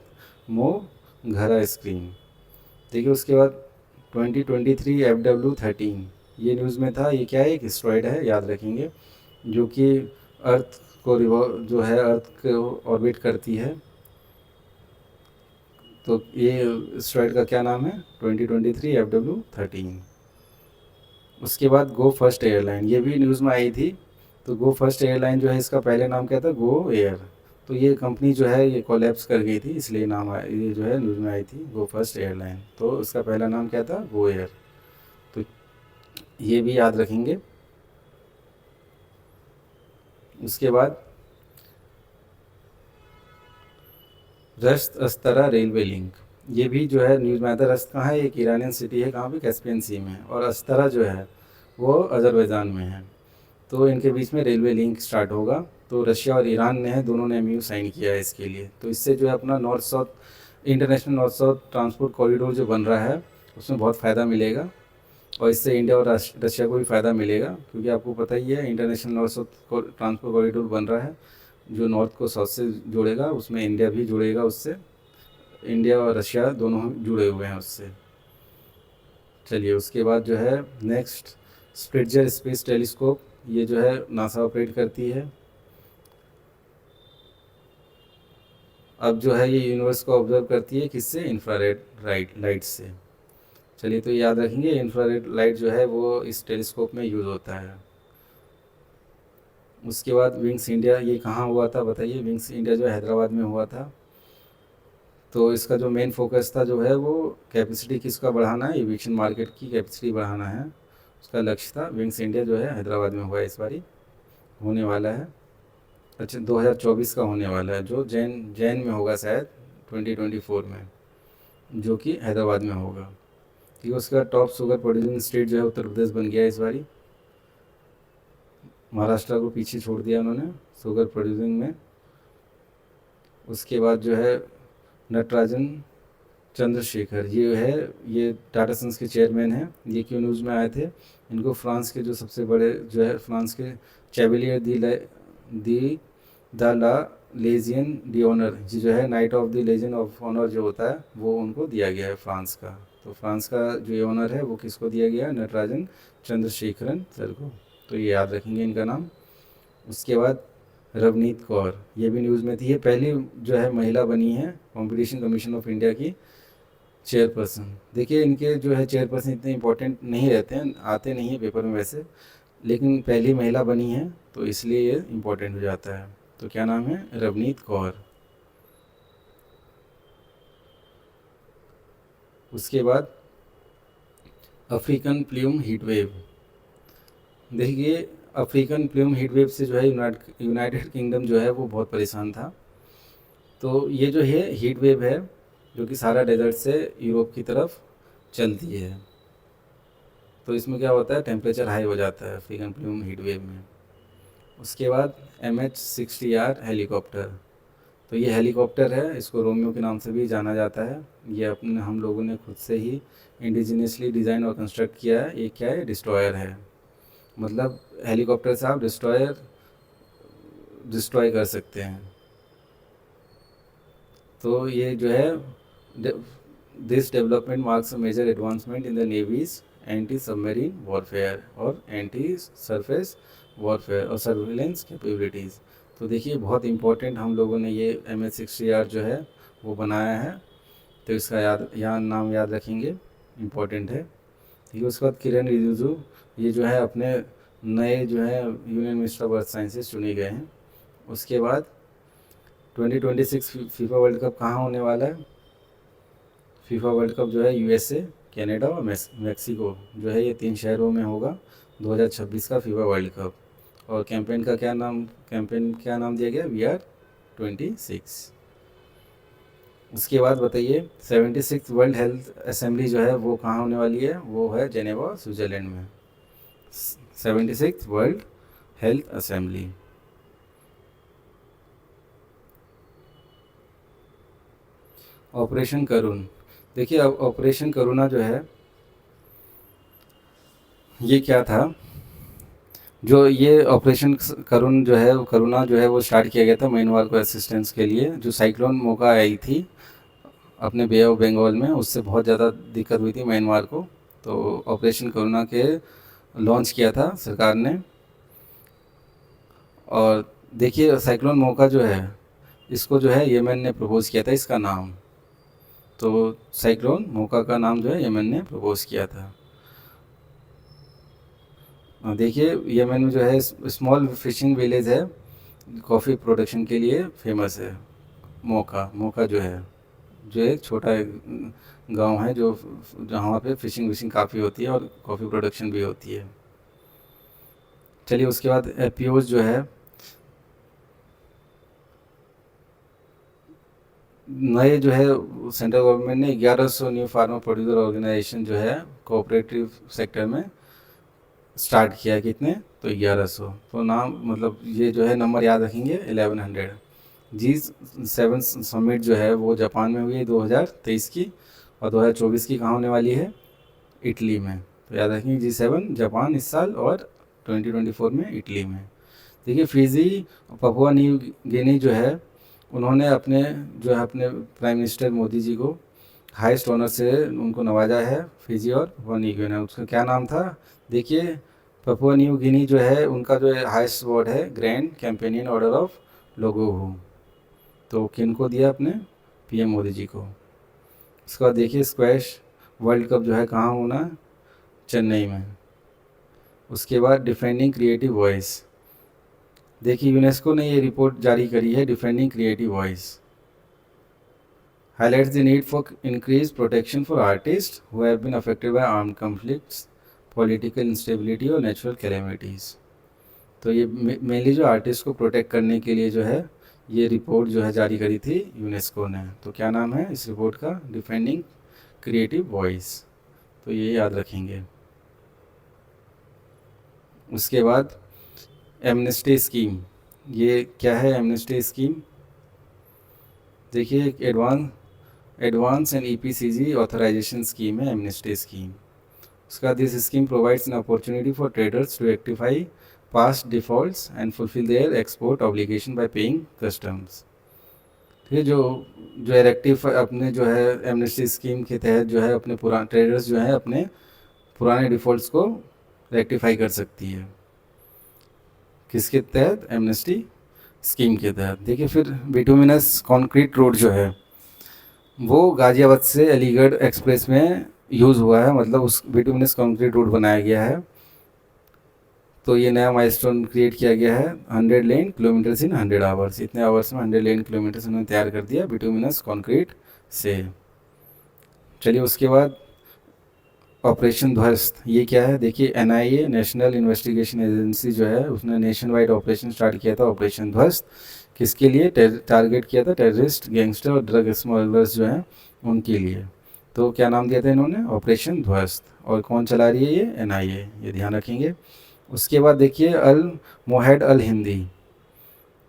मो घरा स्कीम। देखिए उसके बाद 2023 FW13, ये न्यूज़ में था। ये क्या है? एक एस्टेरॉयड है, याद रखेंगे, जो कि अर्थ को जो है अर्थ को ऑर्बिट करती है। तो ये एस्टेरॉयड का क्या नाम है? 2023 FW13। उसके बाद गो फर्स्ट एयरलाइन, ये भी न्यूज़ में आई थी। तो गो फर्स्ट एयरलाइन जो है इसका पहले नाम क्या था? Go Air. तो ये कंपनी जो है ये कोलैप्स कर गई थी, इसलिए नाम आया, ये जो है न्यूज़ में आई थी गो फर्स्ट एयरलाइन। तो उसका पहला नाम क्या था? Go Air. तो ये भी याद रखेंगे। उसके बाद रस्त अस्तरा रेलवे लिंक, ये भी जो है न्यूज़ में आता है। रस्त कहाँ है? एक ईरानियन सिटी है, कहाँ पे? कैस्पियन सी में। और अस्तरा जो है वो अजरबैजान में है। तो इनके बीच में रेलवे लिंक स्टार्ट होगा। तो रशिया और ईरान ने दोनों ने MOU साइन किया है इसके लिए। तो इससे जो है अपना north south international north south transport corridor जो बन रहा है उसमें बहुत फ़ायदा मिलेगा, और इससे इंडिया और रशिया को भी फ़ायदा मिलेगा, क्योंकि आपको पता ही है international north south transport corridor बन रहा है जो नॉर्थ को साउथ से जोड़ेगा, उसमें इंडिया भी जुड़ेगा, उससे इंडिया और रशिया दोनों जुड़े हुए हैं उससे। चलिए उसके बाद जो है नेक्स्ट, स्प्रिट्जर स्पेस टेलीस्कोप, ये जो है नासा ऑपरेट करती है। अब जो है ये यूनिवर्स को ऑब्जर्व करती है किससे, इंफ्रारेड लाइट से। चलिए तो याद रखेंगे इंफ्रारेड लाइट जो है वो इस टेलीस्कोप में यूज़ होता है। उसके बाद विंग्स इंडिया, ये कहाँ हुआ था बताइए, विंग्स इंडिया जो हैदराबाद में हुआ था। तो इसका जो मेन फोकस था जो है वो कैपेसिटी किसका बढ़ाना है, एविएशन मार्केट की कैपेसिटी बढ़ाना है, उसका लक्ष्य था। विंग्स इंडिया जो है हैदराबाद में हुआ है, इस बारी होने वाला है। अच्छा 2024 का होने वाला है, जो जैन में होगा शायद 2024 में, जो कि हैदराबाद में होगा। ठीक है, उसके बाद टॉप शुगर प्रोड्यूसिंग स्टेट जो है उत्तर प्रदेश बन गया इस बारी। महाराष्ट्र को पीछे छोड़ दिया उन्होंने शुगर प्रोड्यूसिंग में। उसके बाद जो है नटराजन चंद्रशेखर, ये है, ये टाटा सन्स के चेयरमैन हैं। ये क्यों न्यूज़ में आए थे, इनको फ्रांस के जो सबसे बड़े जो है फ्रांस के chevalier de the la legion de honour, जी जो है knight of the legend of honour जो होता है वो उनको दिया गया है फ्रांस का। तो फ्रांस का जो ये ऑनर है वो किसको दिया गया है, नटराजन चंद्रशेखरन सर को। तो ये याद रखेंगे इनका नाम। उसके बाद रवनीत कौर, ये भी न्यूज़ में थी, ये पहली जो है महिला बनी है कंपटीशन कमीशन ऑफ इंडिया की चेयरपर्सन। देखिए इनके जो है चेयरपर्सन इतने इंपॉर्टेंट नहीं रहते हैं, आते नहीं है पेपर में वैसे, लेकिन पहली महिला बनी है तो इसलिए ये इम्पोर्टेंट हो जाता है। तो क्या नाम है, रवनीत कौर। उसके बाद अफ्रीकन प्ल्यूम हीट वेव, देखिए अफ्रीकन प्ल्यूम हीट वेव से जो है यूनाइटेड किंगडम जो है वो बहुत परेशान था। तो ये जो है हीट वेव है जो कि सारा डेजर्ट से यूरोप की तरफ चलती है। तो इसमें क्या होता है, टेम्परेचर हाई हो जाता है अफ्रीकन प्ल्यूम हीट वेव में। उसके बाद MH-60R हेलीकॉप्टर, तो ये हेलीकॉप्टर है, इसको रोमियो के नाम से भी जाना जाता है। ये अपने हम लोगों ने खुद से ही इंडिजिनियसली डिज़ाइन और कंस्ट्रक्ट किया है। ये क्या है, डिस्ट्रॉयर है, मतलब हेलीकॉप्टर से आप डिस्ट्रॉय कर सकते हैं। तो ये जो है this development marks a major advancement in the navy's anti submarine warfare और एंटी सरफेस वॉरफेयर और सर्विलेंस कैपेबिलिटीज़। तो देखिए बहुत इंपॉर्टेंट हम लोगों ने ये MH-60R जो है वो बनाया है, तो इसका नाम याद रखेंगे, इम्पोर्टेंट है। ठीक है, उसके बाद किरण रिजिजू, ये जो है अपने नए जो है union minister of earth sciences चुने गए हैं। उसके बाद 2026 फीफा वर्ल्ड कप कहाँ होने वाला है, फीफा वर्ल्ड कप जो है USA, कनाडा और मैक्सिको जो है, ये 3 शहरों में होगा 2026 का फीफा वर्ल्ड कप। और कैंपेन क्या नाम दिया गया, VR26। उसके बाद बताइए 76 वर्ल्ड हेल्थ असेंबली जो है वो कहाँ होने वाली है, वो है जेनेवा स्विट्ज़रलैंड में। 76 वर्ल्ड हेल्थ असेंबली। ऑपरेशन करुण, देखिए अब ऑपरेशन करुणा जो है ये क्या था, जो ये ऑपरेशन करुण जो है करुणा जो है वो स्टार्ट किया गया था म्यांमार को असिस्टेंस के लिए। जो साइक्लोन मोका आई थी अपने बे ऑफ बंगाल में, उससे बहुत ज़्यादा दिक्कत हुई थी म्यांमार को, तो ऑपरेशन करुणा के लॉन्च किया था सरकार ने। और देखिए साइक्लोन मोका जो है इसको जो है यमन ने प्रपोज़ किया था इसका नाम, तो साइक्लोन मोका का नाम जो है यमन ने प्रपोज़ किया था। देखिए यमन में जो है स्मॉल फिशिंग विलेज है, कॉफ़ी प्रोडक्शन के लिए फेमस है। मोका जो एक छोटा गांव है जो जहाँ पे फिशिंग विशिंग काफ़ी होती है और कॉफ़ी प्रोडक्शन भी होती है। चलिए उसके बाद एपीओज जो है नए जो है सेंट्रल गवर्नमेंट ने 1100 न्यू फार्मर प्रोड्यूसर ऑर्गेनाइजेशन जो है कोऑपरेटिव सेक्टर में स्टार्ट किया। कितने, तो 1100। तो नाम मतलब ये जो है नंबर याद रखेंगे 1100। G7 समिट जो है वो जापान में हुई है 2023 की, और 2024 की कहाँ होने वाली है, इटली में। तो याद रखेंगे G7 जापान इस साल, और 2024 में इटली में। देखिए फिजी और पपुआ न्यू गिनी जो है, उन्होंने अपने प्राइम मिनिस्टर मोदी जी को हाईएस्ट ऑनर से उनको नवाजा है, फिजी और पपुआ न्यू गिनी। उसका क्या नाम था, देखिए पपुआ न्यू गिनी जो है उनका जो है हाईएस्ट अवार्ड है ग्रैंड कैंपेनियन ऑर्डर ऑफ लोगोहू। तो किन को दिया, अपने पीएम मोदी जी को। उसके बाद देखिए स्क्वैश वर्ल्ड कप जो है कहाँ होना है, चेन्नई में। उसके बाद डिफेंडिंग क्रिएटिव वॉइस, देखिए यूनेस्को ने ये रिपोर्ट जारी करी है, defending creative voice highlights the need for increased protection for artists who have been affected by armed conflicts, political instability और natural calamities। तो ये मेनली जो आर्टिस्ट को प्रोटेक्ट करने के लिए जो है ये रिपोर्ट जो है जारी करी थी यूनेस्को ने। तो क्या नाम है इस रिपोर्ट का, डिफेंडिंग क्रिएटिव वॉइस। तो ये याद रखेंगे। उसके बाद एमनेस्टी स्कीम, ये क्या है एमनेस्टी स्कीम, देखिए एक advance and EPCG authorization scheme है एमनेस्टी स्कीम। उसका this scheme provides an opportunity for traders to rectify past defaults and fulfil their export obligation by paying customs. ये जो रेक्टिफाई अपने जो है एमनेस्टी स्कीम के तहत जो है अपने पुराने ट्रेडर्स जो है अपने पुराने डिफ़ॉल्ट्स को रेक्टिफाई कर सकती है। किसके तहत, एमनेस्टी स्कीम के तहत। देखिए फिर बिटुमिनस कंक्रीट रोड जो है वो गाज़ियाबाद से अलीगढ़ एक्सप्रेस में यूज़ हुआ है, मतलब उस बिटुमिनस कंक्रीट रोड बनाया गया है। तो ये नया माइलस्टोन क्रिएट किया गया है, 100 लेन किलोमीटर्स इन 100 आवर्स। इतने आवर्स में 100 लेन किलोमीटर्स उन्होंने तैयार कर दिया बिटुमिनस कंक्रीट से। चलिए उसके बाद ऑपरेशन ध्वस्त, ये क्या है, देखिए एनआईए नेशनल इन्वेस्टिगेशन एजेंसी जो है उसने नेशन वाइड ऑपरेशन स्टार्ट किया था, ऑपरेशन ध्वस्त। किसके लिए टारगेट किया था, टेररिस्ट, गैंगस्टर और ड्रग स्मगलर्स जो हैं उनके लिए। तो क्या नाम दिया था इन्होंने, ऑपरेशन ध्वस्त। और कौन चला रही है, ये एनआईए, ये ध्यान रखेंगे। उसके बाद देखिए अल मोहेड अल हिंदी,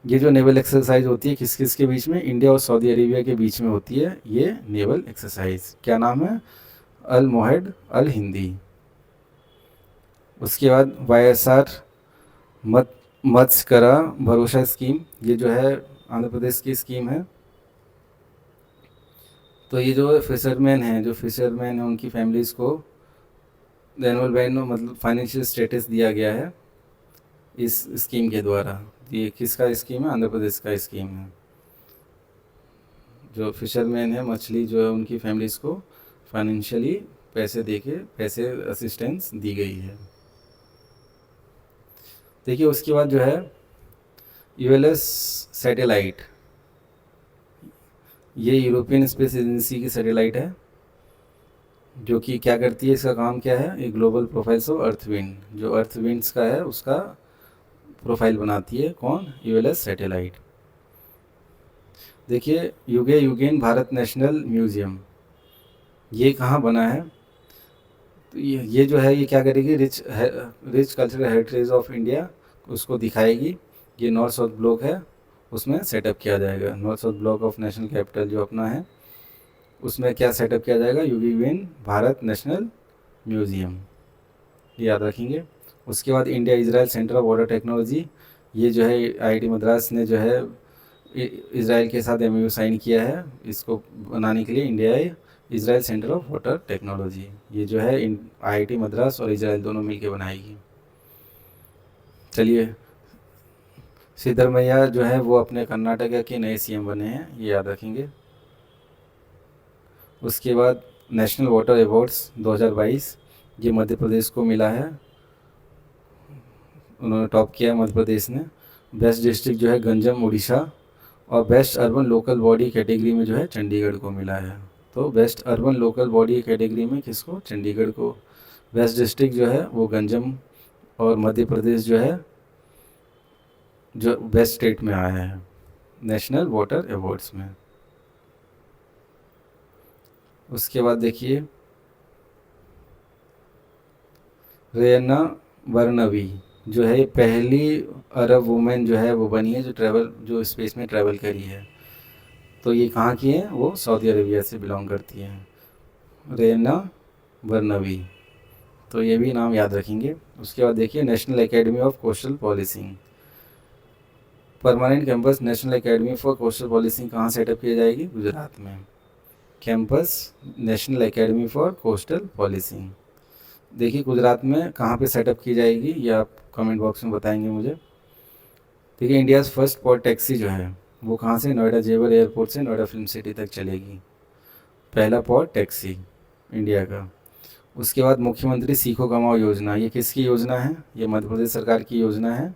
ये जो नेवल एक्सरसाइज होती है किस किस के बीच में, इंडिया और सऊदी अरेबिया के बीच में होती है ये नेवल एक्सरसाइज। क्या नाम है, अल मोहेड अल हिंदी। उसके बाद वाईएसआर मत्स्य करा भरोसा स्कीम, ये जो है आंध्र प्रदेश की स्कीम है। तो ये जो फिशरमैन हैं, उनकी फैमिलीज़ को एनुअल बैन मतलब फाइनेंशियल स्टेटस दिया गया है इस स्कीम के द्वारा। ये किसका स्कीम है, आंध्र प्रदेश का स्कीम है। जो फिशरमैन है, मछली जो है उनकी फैमिलीज़ को फाइनेंशियली पैसे असिस्टेंस दी गई है। देखिए उसके बाद जो है यूएलएस सैटेलाइट, ये यूरोपियन स्पेस एजेंसी की सैटेलाइट है जो कि क्या करती है, इसका काम क्या है, ये global profiles of earth wind, जो अर्थ विंड्स का है उसका प्रोफाइल बनाती है। कौन, यूएलएस सैटेलाइट। देखिए युगे युगेन भारत नेशनल म्यूजियम, ये कहाँ बना है, तो ये जो है ये क्या करेगी, rich cultural heritage of India उसको दिखाएगी। ये नॉर्थ साउथ ब्लॉक है, उसमें सेटअप किया जाएगा। North south block of national capital जो अपना है उसमें क्या सेटअप किया जाएगा, युगेन भारत नेशनल म्यूज़ियम, ये याद रखेंगे। उसके बाद India Israel centre of water technology, ये जो है आईआईटी मद्रास ने जो है इजराइल के साथ एमओयू साइन किया है इसको बनाने के लिए, India Israel centre of water technology. ये जो है आईआईटी मद्रास और इजराइल दोनों मिलकर बनाएगी। चलिए सिद्धरमैया जो है वो अपने कर्नाटक के नए सीएम बने हैं, ये याद रखेंगे। उसके बाद नेशनल वाटर अवार्ड्स 2022, ये मध्य प्रदेश को मिला है, उन्होंने टॉप किया मध्य प्रदेश ने। बेस्ट डिस्ट्रिक्ट जो है गंजम उड़ीसा, और best urban local body category में जो है चंडीगढ़ को मिला है। तो best urban local body category में किसको, चंडीगढ़ को। बेस्ट डिस्ट्रिक्ट जो है वो गंजम, और मध्य प्रदेश जो है जो बेस्ट स्टेट में आया है नेशनल वाटर अवार्ड्स में। उसके बाद देखिए रेयन्ना बर्नवी, जो है पहली अरब वुमेन जो है वो बनी है जो स्पेस में ट्रैवल करी है। तो ये कहाँ की है, वो सऊदी अरेबिया से बिलोंग करती है, रेना बर्नवी। तो ये भी नाम याद रखेंगे। उसके बाद देखिए national academy of coastal policing, permanent campus national academy for coastal policing कहाँ सेटअप किया जाएगी, गुजरात में। Campus national academy for coastal policing, देखिए गुजरात में कहाँ पे सेटअप की जाएगी, ये आप कमेंट बॉक्स में बताएंगे मुझे। देखिए इंडियाज़ फर्स्ट पॉड टैक्सी जो है वो कहाँ से, नोएडा जेवर एयरपोर्ट से नोएडा फिल्म सिटी तक चलेगी, पहला पॉड टैक्सी इंडिया का। उसके बाद मुख्यमंत्री सीखो कमाओ योजना, ये किसकी योजना है, ये मध्य प्रदेश सरकार की योजना है,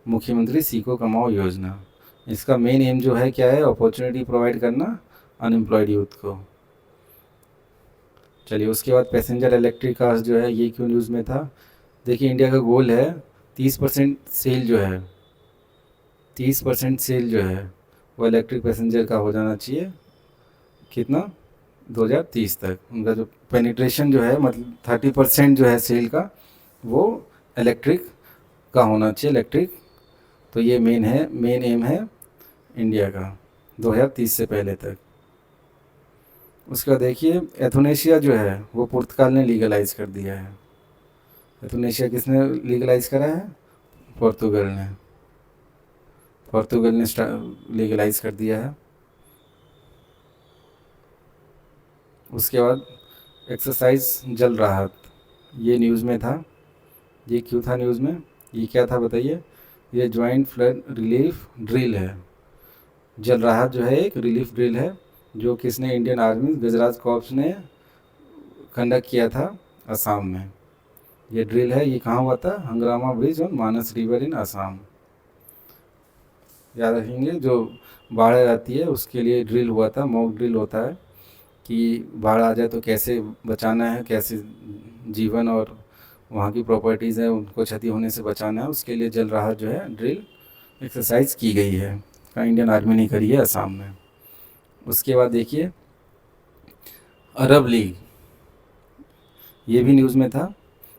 मुख्यमंत्री सीखो कमाओ योजना। इसका मेन एम जो है क्या है, अपॉर्चुनिटी प्रोवाइड करना अनएम्प्लॉयड यूथ को। चलिए उसके बाद पैसेंजर इलेक्ट्रिक कार्स जो है ये क्यों न्यूज़ में था, देखिए इंडिया का गोल है 30% सेल जो है, 30% सेल जो है वो इलेक्ट्रिक पैसेंजर का हो जाना चाहिए, कितना, 2030 तक। उनका जो पेनिट्रेशन जो है मतलब 30% जो है सेल का वो इलेक्ट्रिक का होना चाहिए, इलेक्ट्रिक। तो ये मेन एम है इंडिया का 2030 से पहले तक। उसके बाद देखिए एथोनेशिया जो है वो पुर्तगाल ने लीगलाइज कर दिया है। एथोनेशिया किसने लीगलाइज करा है, पोर्तुगल ने, पोर्तुगल ने लीगलाइज कर दिया है। उसके बाद एक्सरसाइज जल राहत, ये न्यूज़ में था, ये क्यों था न्यूज़ में, ये क्या था बताइए, ये जॉइंट फ्लड रिलीफ ड्रिल है। जल राहत जो है एक रिलीफ ड्रिल है जो किसने, इंडियन आर्मी गुजरात कॉर्प्स ने कंडक्ट किया था असम में। ये ड्रिल है, ये कहाँ हुआ था, हंगरामा bridge on Manas river in Assam. याद रखेंगे जो बाढ़ आती है उसके लिए ड्रिल हुआ था, मॉक ड्रिल होता है कि बाढ़ आ जाए तो कैसे बचाना है, कैसे जीवन और वहाँ की प्रॉपर्टीज़ है उनको क्षति होने से बचाना है, उसके लिए जल राहत जो है ड्रिल एक्सरसाइज की गई है, इंडियन आर्मी ने करी है असम में। उसके बाद देखिए अरब लीग, ये भी न्यूज़ में था।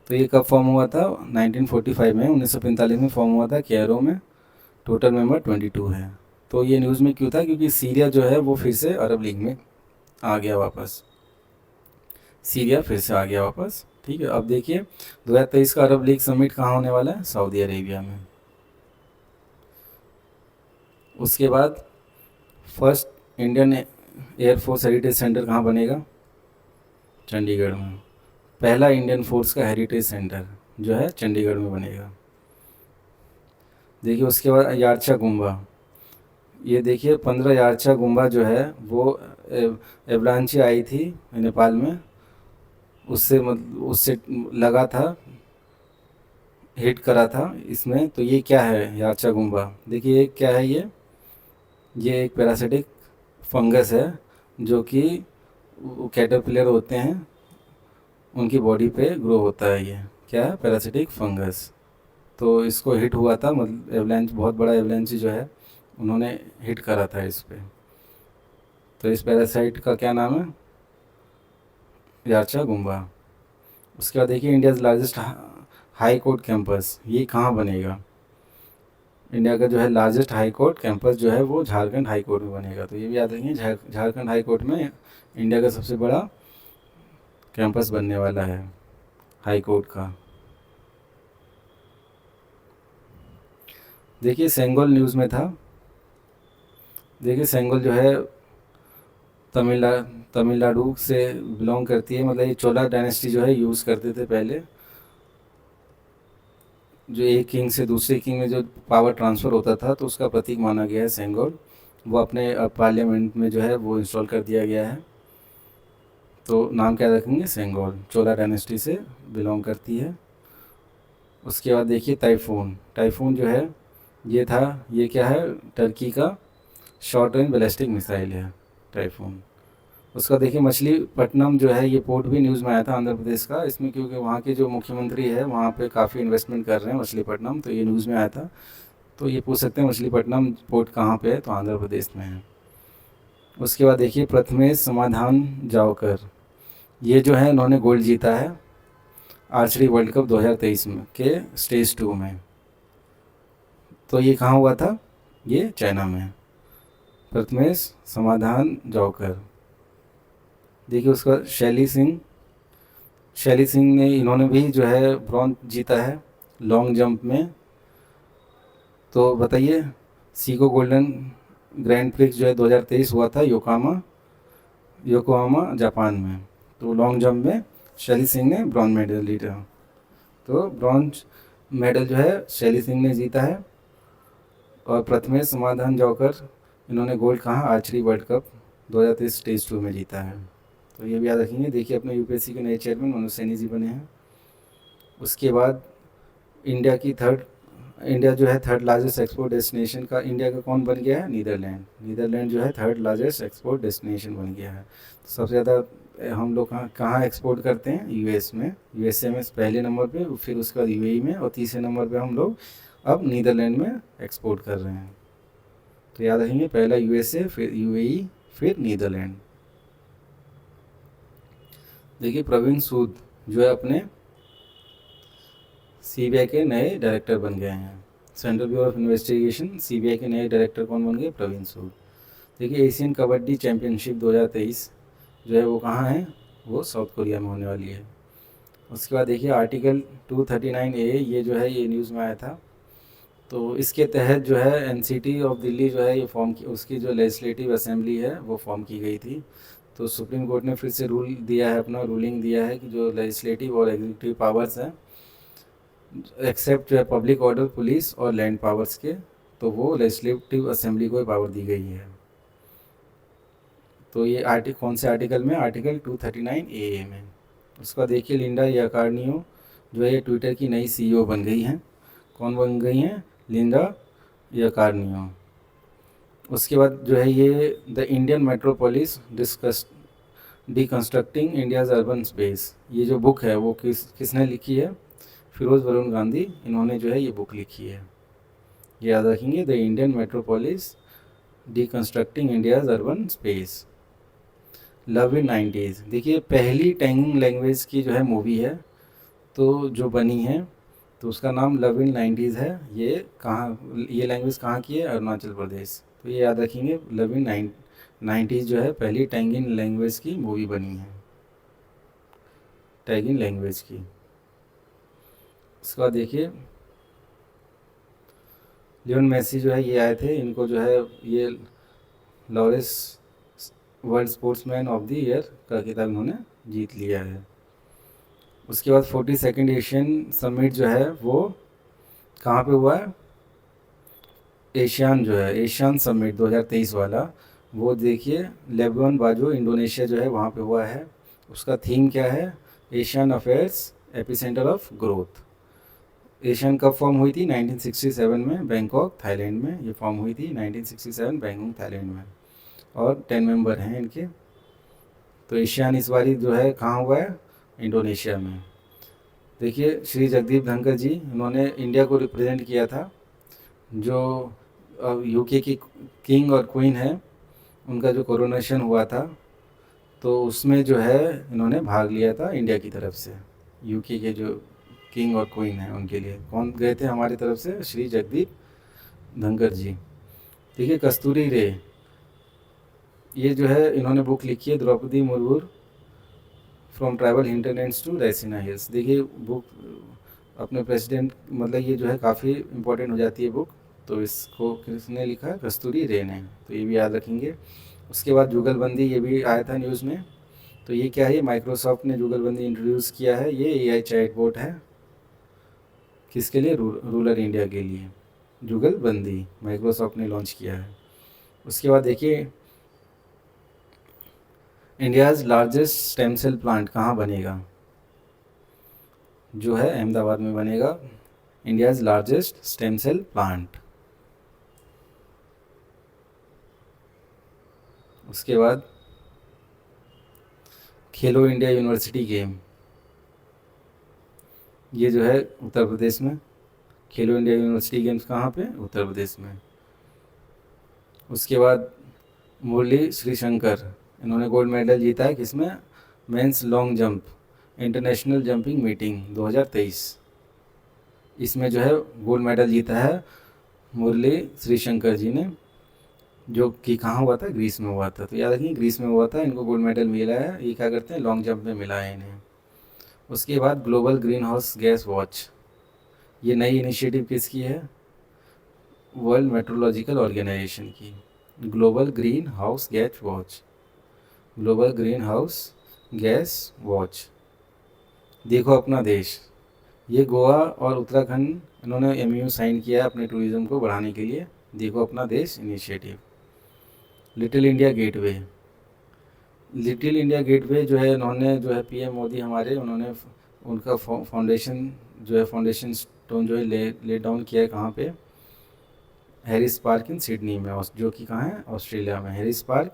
तो ये कब फॉर्म हुआ था, 1945 में, 1945 में फॉर्म हुआ था कैरो में, टोटल मेंबर 22 है। तो ये न्यूज़ में क्यों था, क्योंकि सीरिया जो है वो फिर से अरब लीग में आ गया वापस, सीरिया फिर से आ गया वापस। ठीक है, अब देखिए 2023 का अरब लीग समिट कहाँ होने वाला है, सऊदी अरेबिया में। उसके बाद first Indian air force heritage centre कहाँ बनेगा, चंडीगढ़ में। पहला इंडियन फोर्स का हेरिटेज सेंटर जो है चंडीगढ़ में बनेगा। देखिए उसके बाद यारचा गुम्बा, ये देखिए 15 यारचा गुम्बा जो है वो एवलांची आई थी नेपाल में, उससे लगा था, हिट करा था इसमें। तो ये क्या है यारचा गुम्बा, देखिए क्या है ये एक पैरासिटिक फंगस है जो कि कैटरपिलर होते हैं उनकी बॉडी पे ग्रो होता है, ये क्या है, पैरासिटिक फंगस। तो इसको हिट हुआ था, मतलब एवलांच, बहुत बड़ा एवलांच जो है उन्होंने हिट करा था इस पे। तो इस पैरासाइट का क्या नाम है, यारचा गुम्बा। उसके बाद देखिए India's largest high court campus, ये कहाँ बनेगा, इंडिया का जो है लार्जेस्ट हाई कोर्ट कैंपस जो है वो झारखंड हाई कोर्ट में बनेगा। तो ये भी याद रखेंगे, झारखंड हाई कोर्ट में इंडिया का सबसे बड़ा कैंपस बनने वाला है हाई कोर्ट का। देखिए सेंगोल न्यूज़ में था, देखिए सेंगोल जो है तमिलनाडु से बिलोंग करती है, मतलब ये चोला डायनेस्टी जो है यूज़ करते थे पहले, जो एक किंग से दूसरे किंग में जो पावर ट्रांसफ़र होता था तो उसका प्रतीक माना गया है सेंगोल। वो अपने पार्लियामेंट में जो है वो इंस्टॉल कर दिया गया है। तो नाम क्या रखेंगे, सेंगोल, चोला डायनेस्टी से बिलोंग करती है। उसके बाद देखिए टाइफून, टाइफून जो है ये था, ये क्या है, टर्की का शॉर्ट रेंज बैलिस्टिक मिसाइल है टाइफून। उसका देखिए मछलीपट्टनम जो है ये पोर्ट भी न्यूज़ में आया था आंध्र प्रदेश का, इसमें क्योंकि वहाँ के जो मुख्यमंत्री है वहाँ पे काफ़ी इन्वेस्टमेंट कर रहे हैं मछलीपट्टनम, तो ये न्यूज़ में आया था। तो ये पूछ सकते हैं मछलीपट्टनम पोर्ट कहाँ पे है, तो आंध्र प्रदेश में है। उसके बाद देखिए प्रथमेश समाधान जावकर, ये जो है इन्होंने गोल्ड जीता है आर्चरी वर्ल्ड कप 2023 में के स्टेज 2 में। तो ये कहाँ हुआ था? ये चाइना में। प्रथमेश समाधान जौकर। देखिए उसका शैली सिंह ने, इन्होंने भी जो है ब्रॉन्ज जीता है लॉन्ग जंप में। तो बताइए, सीको गोल्डन ग्रैंड प्रिक्स जो है 2023 हुआ था योकोहामा जापान में। तो लॉन्ग जंप में शैली सिंह ने ब्रॉन्ज मेडल जीता। तो ब्रॉन्ज मेडल जो है शैली सिंह ने जीता है। और प्रथमेश समाधान जौकर, इन्होंने गोल्ड कहाँ? आर्चरी वर्ल्ड कप 2023 स्टेज 2 में जीता है। तो ये भी याद रखेंगे। देखिए अपने यूपीएससी के नए चेयरमैन मनोज सैनी जी बने हैं। उसके बाद इंडिया जो है थर्ड लार्जेस्ट एक्सपोर्ट डेस्टिनेशन का, इंडिया का कौन बन गया है? नीदरलैंड जो है थर्ड लार्जेस्ट एक्सपोर्ट डेस्टिनेशन बन गया है। तो सबसे ज़्यादा हम लोग कहाँ एक्सपोर्ट करते हैं? यूएसए में पहले नंबर पे, फिर उसके बाद यूएई में, और तीसरे नंबर पे हम लोग अब नीदरलैंड में एक्सपोर्ट कर रहे हैं। तो याद रखेंगे, पहला यूएसए, फिर यूएई, फिर नीदरलैंड। देखिए प्रवीण सूद जो है अपने सीबीआई के नए डायरेक्टर बन गए हैं। Central bureau of investigation CBI के नए डायरेक्टर कौन बन गए? प्रवीण सूद। देखिए एशियन कबड्डी चैम्पियनशिप 2023 जो है वो कहाँ है? वो साउथ कोरिया में होने वाली है। उसके बाद देखिए आर्टिकल 239A, ये जो है ये न्यूज़ में आया था। तो इसके तहत जो है एनसीटी ऑफ दिल्ली जो है ये फॉर्म की, उसकी जो लेजिस्लेटिव असेंबली है वो फॉर्म की गई थी। तो सुप्रीम कोर्ट ने फिर से रूलिंग दिया है कि जो लेजिस्लेटिव और एग्जीक्यूटिव पावर्स हैं, एक्सेप्ट जो है पब्लिक ऑर्डर, पुलिस और लैंड पावर्स के, तो वो लेजिस्लेटिव असेंबली को पावर दी गई है। तो ये कौन से आर्टिकल में? आर्टिकल 239A में। उसका देखिए लिंडा याकार्नियो जो है ये ट्विटर की नई सीईओ बन गई हैं। कौन बन गई हैं? लिंडा याकार्नियो। उसके बाद जो है ये the Indian metropolis deconstructing India's urban space, ये जो बुक है वो किसने लिखी है? फिरोज़ वरुण गांधी, इन्होंने जो है ये बुक लिखी है। ये याद रखेंगे, the Indian metropolis deconstructing India's urban space. Love in 90s, देखिए पहली टैंगिंग लैंग्वेज की जो है मूवी है तो जो बनी है, तो उसका नाम लव इन 90s है। ये लैंग्वेज कहाँ की है? अरुणाचल प्रदेश। तो ये याद रखेंगे, लव इन 90s जो है पहली टैंगिंग लैंग्वेज की मूवी बनी है, टैंगिंग लैंग्वेज की। उसके बाद देखिए लियोन मेसी जो है ये आए थे, इनको जो है ये Lawrence world sportsman of the year का खिताब इन्होंने जीत लिया है। उसके बाद 42nd एशियन समिट जो है वो कहाँ पे हुआ है? एशियन समिट 2023 वाला, वो देखिए लेबनान बाजो इंडोनेशिया जो है वहाँ पे हुआ है। उसका थीम क्या है? Asian affairs epicentre of growth. Asian cup form हुई थी 1967 में बैंकॉक थाईलैंड में। ये फॉर्म हुई थी 1967 बैंकॉक थाईलैंड में, और 10 मेंबर हैं इनके। तो एशियान इस बारी जो है कहाँ हुआ है? इंडोनेशिया में। देखिए श्री जगदीप धनखड़ जी, इन्होंने इंडिया को रिप्रेजेंट किया था। जो यूके की किंग और क्वीन है, उनका जो कोरोनेशन हुआ था, तो उसमें जो है इन्होंने भाग लिया था इंडिया की तरफ से। यूके के जो किंग और क्वीन हैं उनके लिए कौन गए थे हमारी तरफ से? श्री जगदीप धनखड़ जी। देखिए कस्तूरी रे, ये जो है इन्होंने बुक लिखी है, Droupadi Murmu from tribal hinterlands to Raisina hills. देखिए बुक अपने प्रेसिडेंट, मतलब ये जो है काफ़ी इंपॉर्टेंट हो जाती है बुक। तो इसको किसने लिखा है? कस्तूरी रे ने। तो ये भी याद रखेंगे। उसके बाद जुगलबंदी, ये भी आया था न्यूज़ में। तो ये क्या है? माइक्रोसॉफ्ट ने जुगलबंदी इंट्रोड्यूस किया है। ये एआई चैटबॉट है, किसके लिए? रूरल इंडिया के लिए। जुगलबंदी माइक्रोसॉफ्ट ने लॉन्च किया है। उसके बाद देखिए India's largest stem cell plant कहाँ बनेगा? जो है अहमदाबाद में बनेगा, India's largest stem cell plant. उसके बाद खेलो इंडिया यूनिवर्सिटी गेम, ये जो है उत्तर प्रदेश में। खेलो इंडिया यूनिवर्सिटी गेम्स कहाँ पे? उत्तर प्रदेश में। उसके बाद मुरली श्रीशंकर, इन्होंने गोल्ड मेडल जीता है किसमें? Men's long jump international jumping meeting 2023, इसमें जो है गोल्ड मेडल जीता है मुरली श्रीशंकर जी ने, जो कि कहाँ हुआ था, ग्रीस में हुआ था। तो याद रखिए ग्रीस में हुआ था, इनको गोल्ड मेडल मिला है। ये क्या करते हैं, लॉन्ग जंप में मिला है इन्हें। उसके बाद global green house gas watch, ये नई इनिशिएटिव किसकी है, वर्ल्ड मेट्रोलॉजिकल ऑर्गेनाइजेशन की। Global green house gas watch, global green house gas watch. देखो अपना देश, ये गोवा और उत्तराखंड इन्होंने एमयू साइन किया है अपने टूरिज़्म को बढ़ाने के लिए। देखो अपना देश initiative. Little India gateway, little India gateway जो है इन्होंने जो है पीएम मोदी हमारे, उन्होंने उनका फाउंडेशन जो है, फाउंडेशन स्टोन जो है ले डाउन किया है कहाँ पे, हैरिस पार्क इन सिडनी में, जो कि कहाँ है, ऑस्ट्रेलिया में। हैरिस पार्क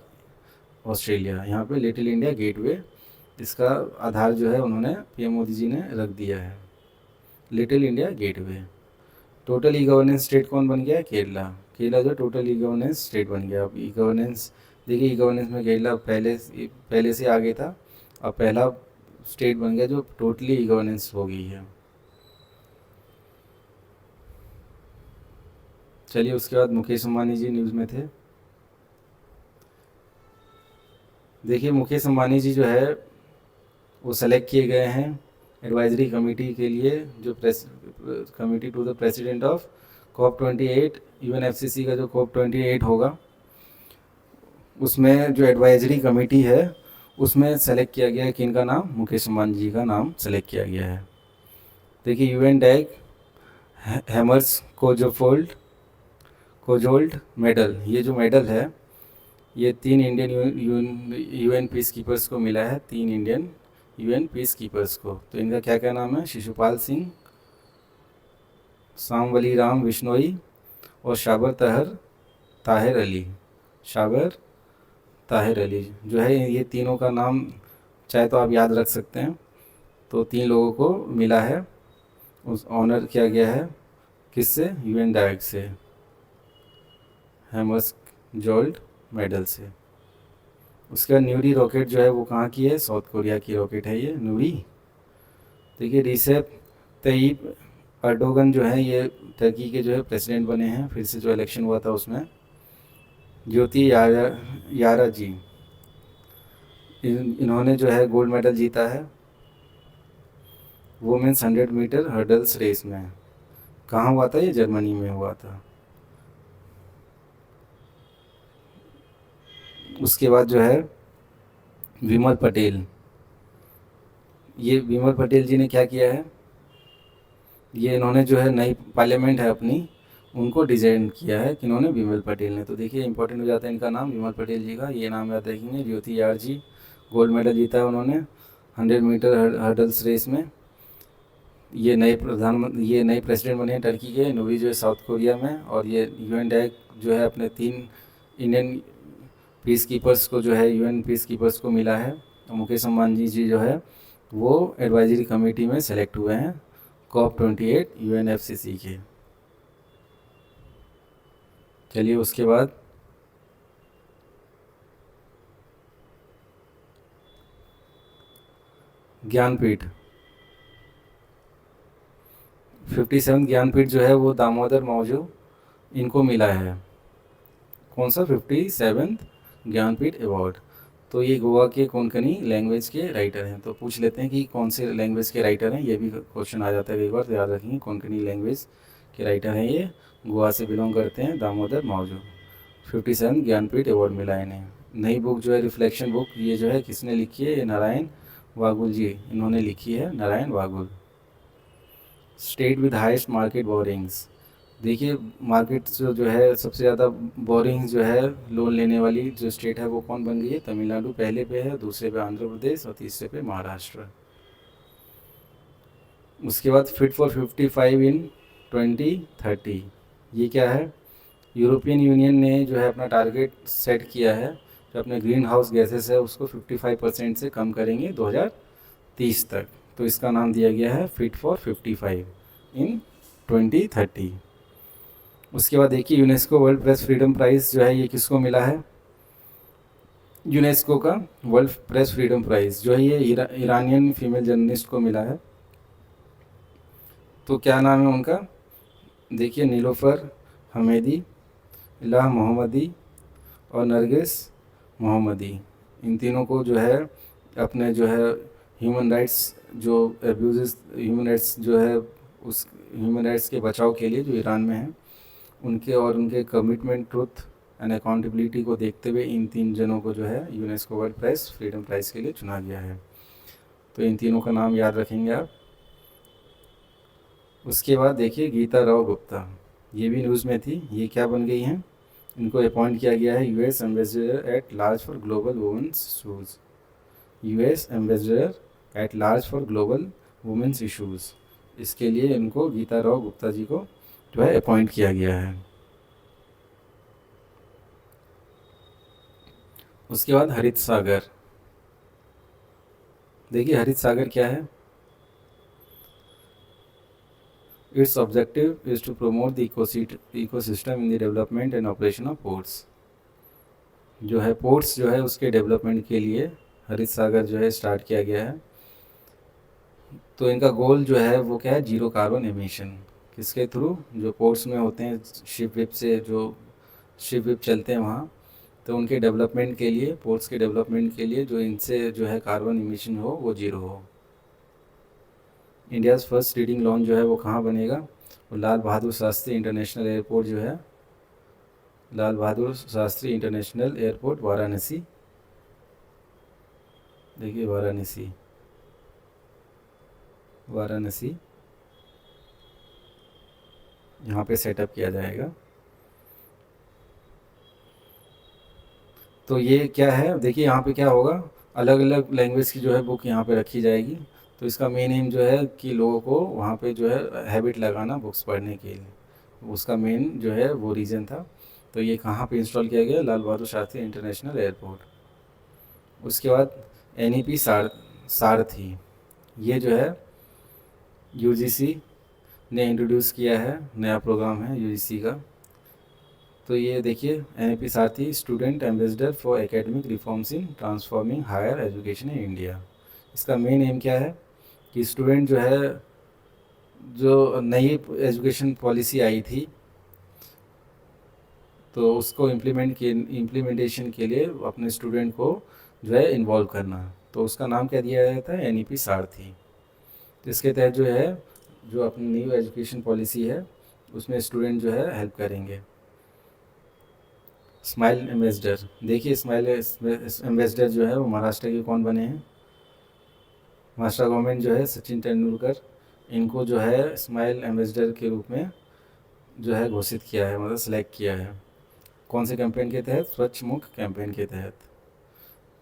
ऑस्ट्रेलिया, यहाँ पे लिटिल इंडिया गेटवे, इसका आधार जो है उन्होंने पीएम मोदी जी ने रख दिया है, little India gateway. Total e governance state कौन बन गया है, केरला। केरला जो टोटल ई गवर्नेंस स्टेट बन गया। अब ई गवर्नेंस देखिए, ई गवर्नेंस में केरला पहले से आगे था, अब पहला स्टेट बन गया जो टोटली ई गवर्नेंस हो गई है। चलिए उसके बाद मुकेश अंबानी जी न्यूज़ में थे। देखिए मुकेश अंबानी जी जो है वो सेलेक्ट किए गए हैं एडवाइजरी कमेटी के लिए, जो committee to the president of COP28, UNFCCC का जो COP28 होगा, उसमें जो एडवाइजरी कमेटी है उसमें सेलेक्ट किया गया है किनका नाम, मुकेश अंबानी जी का नाम सेलेक्ट किया गया है। देखिए UN डैग हैमर्स कोजोल्ड मेडल, ये जो मेडल है ये 3 इंडियन UN पीस कीपर्स को मिला है, 3 इंडियन UN पीस कीपर्स को। तो इनका क्या क्या नाम है, शिशुपाल सिंह, सामवली राम बिश्नोई और शाबर ताहिर अली। शाबर ताहिर अली जो है, ये तीनों का नाम चाहे तो आप याद रख सकते हैं। तो 3 लोगों को मिला है, उस ऑनर किया गया है किससे, UN डायरेक्ट से, हैमर्स जोल्ड मेडल से। उसके बाद न्यूरी रॉकेट जो है वो कहाँ की है, साउथ कोरिया की रॉकेट है ये न्यूरी। देखिए रिसेप तय्यिप अर्दोगन जो है ये टर्की के जो है प्रेसिडेंट बने हैं, फिर से जो इलेक्शन हुआ था उसमें। ज्योति यारा जी, इन्होंने जो है गोल्ड मेडल जीता है वुमेन्स 100 मीटर हर्डल्स रेस में। कहाँ हुआ था, ये जर्मनी में हुआ था। उसके बाद जो है विमल पटेल, ये विमल पटेल जी ने क्या किया है, ये इन्होंने जो है नई पार्लियामेंट है अपनी, उनको डिज़ाइन किया है किन्होंने, विमल पटेल ने। तो देखिए इंपॉर्टेंट हो जाता है इनका नाम, विमल पटेल जी का ये नाम याद रखेंगे। ज्योति यार जी, गोल्ड मेडल जीता है उन्होंने 100 मीटर हर्डल्स रेस में। ये नए प्रेसिडेंट बने हैं टर्की के, नूरी जो है साउथ कोरिया में। और ये UN डैग जो है अपने 3 इंडियन पीस कीपर्स को जो है, UN पीस कीपर्स को मिला है। तो मुकेश अंबानी जी जो है वो एडवाइजरी कमेटी में सेलेक्ट हुए हैं COP28 UNFCCC के। चलिए उसके बाद ज्ञानपीठ, 57 ज्ञानपीठ जो है वो दामोदर मौजो इनको मिला है। कौन सा, 57 ज्ञानपीठ अवार्ड। तो ये गोवा के कोंकणी लैंग्वेज के राइटर हैं। तो पूछ लेते हैं कि कौन से लैंग्वेज के राइटर हैं, ये भी क्वेश्चन आ जाता है कई बार, तो याद रखेंगे कोंकणी लैंग्वेज के राइटर हैं ये, गोवा से बिलोंग करते हैं, दामोदर मौजो। 57 ज्ञानपीठ अवार्ड मिला इन्हें। नई बुक जो है रिफ्लेक्शन बुक, ये जो है किसने लिखी है, ये नारायण वागुल जी इन्होंने लिखी है, Narayan Vaghul. State with highest market borrowings, देखिए मार्केट जो है सबसे ज़्यादा बोरिंग जो है लोन लेने वाली जो स्टेट है वो कौन बन गई है, तमिलनाडु पहले पे है, दूसरे पे आंध्र प्रदेश और तीसरे पे महाराष्ट्र। उसके बाद फिट फॉर 55 इन 2030, ये क्या है, यूरोपियन यूनियन ने जो है अपना टारगेट सेट किया है, जो अपने ग्रीन हाउस गैसेस है उसको 55% से कम करेंगे 2030 तक। तो इसका नाम दिया गया है फिट फॉर 55 इन 2030। उसके बाद देखिए UNESCO world press freedom prize जो है ये किसको मिला है, यूनेस्को का वर्ल्ड प्रेस फ्रीडम प्राइज़ जो है ये ईरानियन फीमेल जर्नलिस्ट को मिला है। तो क्या नाम है उनका, देखिए नीलोफ़र हमेदी, इलाह मोहम्मदी और नरगिस मोहम्मदी। इन तीनों को जो है अपने जो है ह्यूमन राइट्स जो एब्यूज़ ह्यूमन राइट्स जो है उस ह्यूमन राइट्स के बचाव के लिए जो ईरान में हैं उनके और उनके कमिटमेंट, ट्रुथ एंड अकाउंटेबिलिटी को देखते हुए इन 3 जनों को जो है UNESCO world press freedom prize के लिए चुना गया है। तो इन तीनों का नाम याद रखेंगे आप। उसके बाद देखिए गीता राव गुप्ता, ये भी न्यूज़ में थी, ये क्या बन गई हैं, इनको अपॉइंट किया गया है US ambassador at large for global women's issues. US ambassador at large for global women's issues, इसके लिए इनको गीता राव गुप्ता जी को जो है अपॉइंट किया गया है। उसके बाद हरित सागर, देखिए हरित सागर क्या है। Its objective is to promote the ecosystem in the development and operation of ports. जो है पोर्ट्स जो है उसके डेवलपमेंट के लिए हरित सागर जो है स्टार्ट किया गया है। तो इनका गोल जो है वो क्या है, जीरो कार्बन एमिशन। किसके थ्रू, जो पोर्ट्स में होते हैं शिप विप से, जो शिप विप चलते हैं वहाँ, तो उनके डेवलपमेंट के लिए, पोर्ट्स के डेवलपमेंट के लिए जो इनसे जो है कार्बन एमिशन हो वो जीरो हो। इंडियाज़ फर्स्ट रीडिंग लॉन्च जो है वो कहाँ बनेगा, वो लाल बहादुर शास्त्री इंटरनेशनल एयरपोर्ट जो है, लाल बहादुर शास्त्री इंटरनेशनल एयरपोर्ट वाराणसी, देखिए वाराणसी, वाराणसी यहाँ पे सेटअप किया जाएगा। तो ये क्या है, देखिए यहाँ पे क्या होगा, अलग अलग लैंग्वेज की जो है बुक यहाँ पे रखी जाएगी। तो इसका मेन एम जो है कि लोगों को वहाँ पे जो है हैबिट लगाना बुक्स पढ़ने के लिए, उसका मेन जो है वो रीज़न था। तो ये कहाँ पे इंस्टॉल किया गया, लाल बहादुर शास्त्री इंटरनेशनल एयरपोर्ट। उसके बाद NEP सारथी, ये जो है UGC ने इंट्रोड्यूस किया है, नया प्रोग्राम है UGC का। तो ये देखिए NEP Saarthi, student ambassador for academic reforms in transforming higher education in India. इसका मेन एम क्या है कि स्टूडेंट जो है, जो नई एजुकेशन पॉलिसी आई थी तो उसको इम्प्लीमेंटेशन के लिए अपने स्टूडेंट को जो है इन्वॉल्व करना। तो उसका नाम क्या दिया जाता है, NEP सारथी। जिसके तहत जो है, जो अपनी न्यू एजुकेशन पॉलिसी है उसमें स्टूडेंट जो है हेल्प करेंगे। स्माइल एम्बेसडर, देखिए स्माइल एम्बेसडर जो है वो महाराष्ट्र के कौन बने हैं, महाराष्ट्र गवर्नमेंट जो है सचिन तेंदुलकर, इनको जो है स्माइल एम्बेसडर के रूप में जो है घोषित किया है, मतलब सेलेक्ट किया है। कौन से कैंपेन के तहत, स्वच्छ मुख कैंपेन के तहत,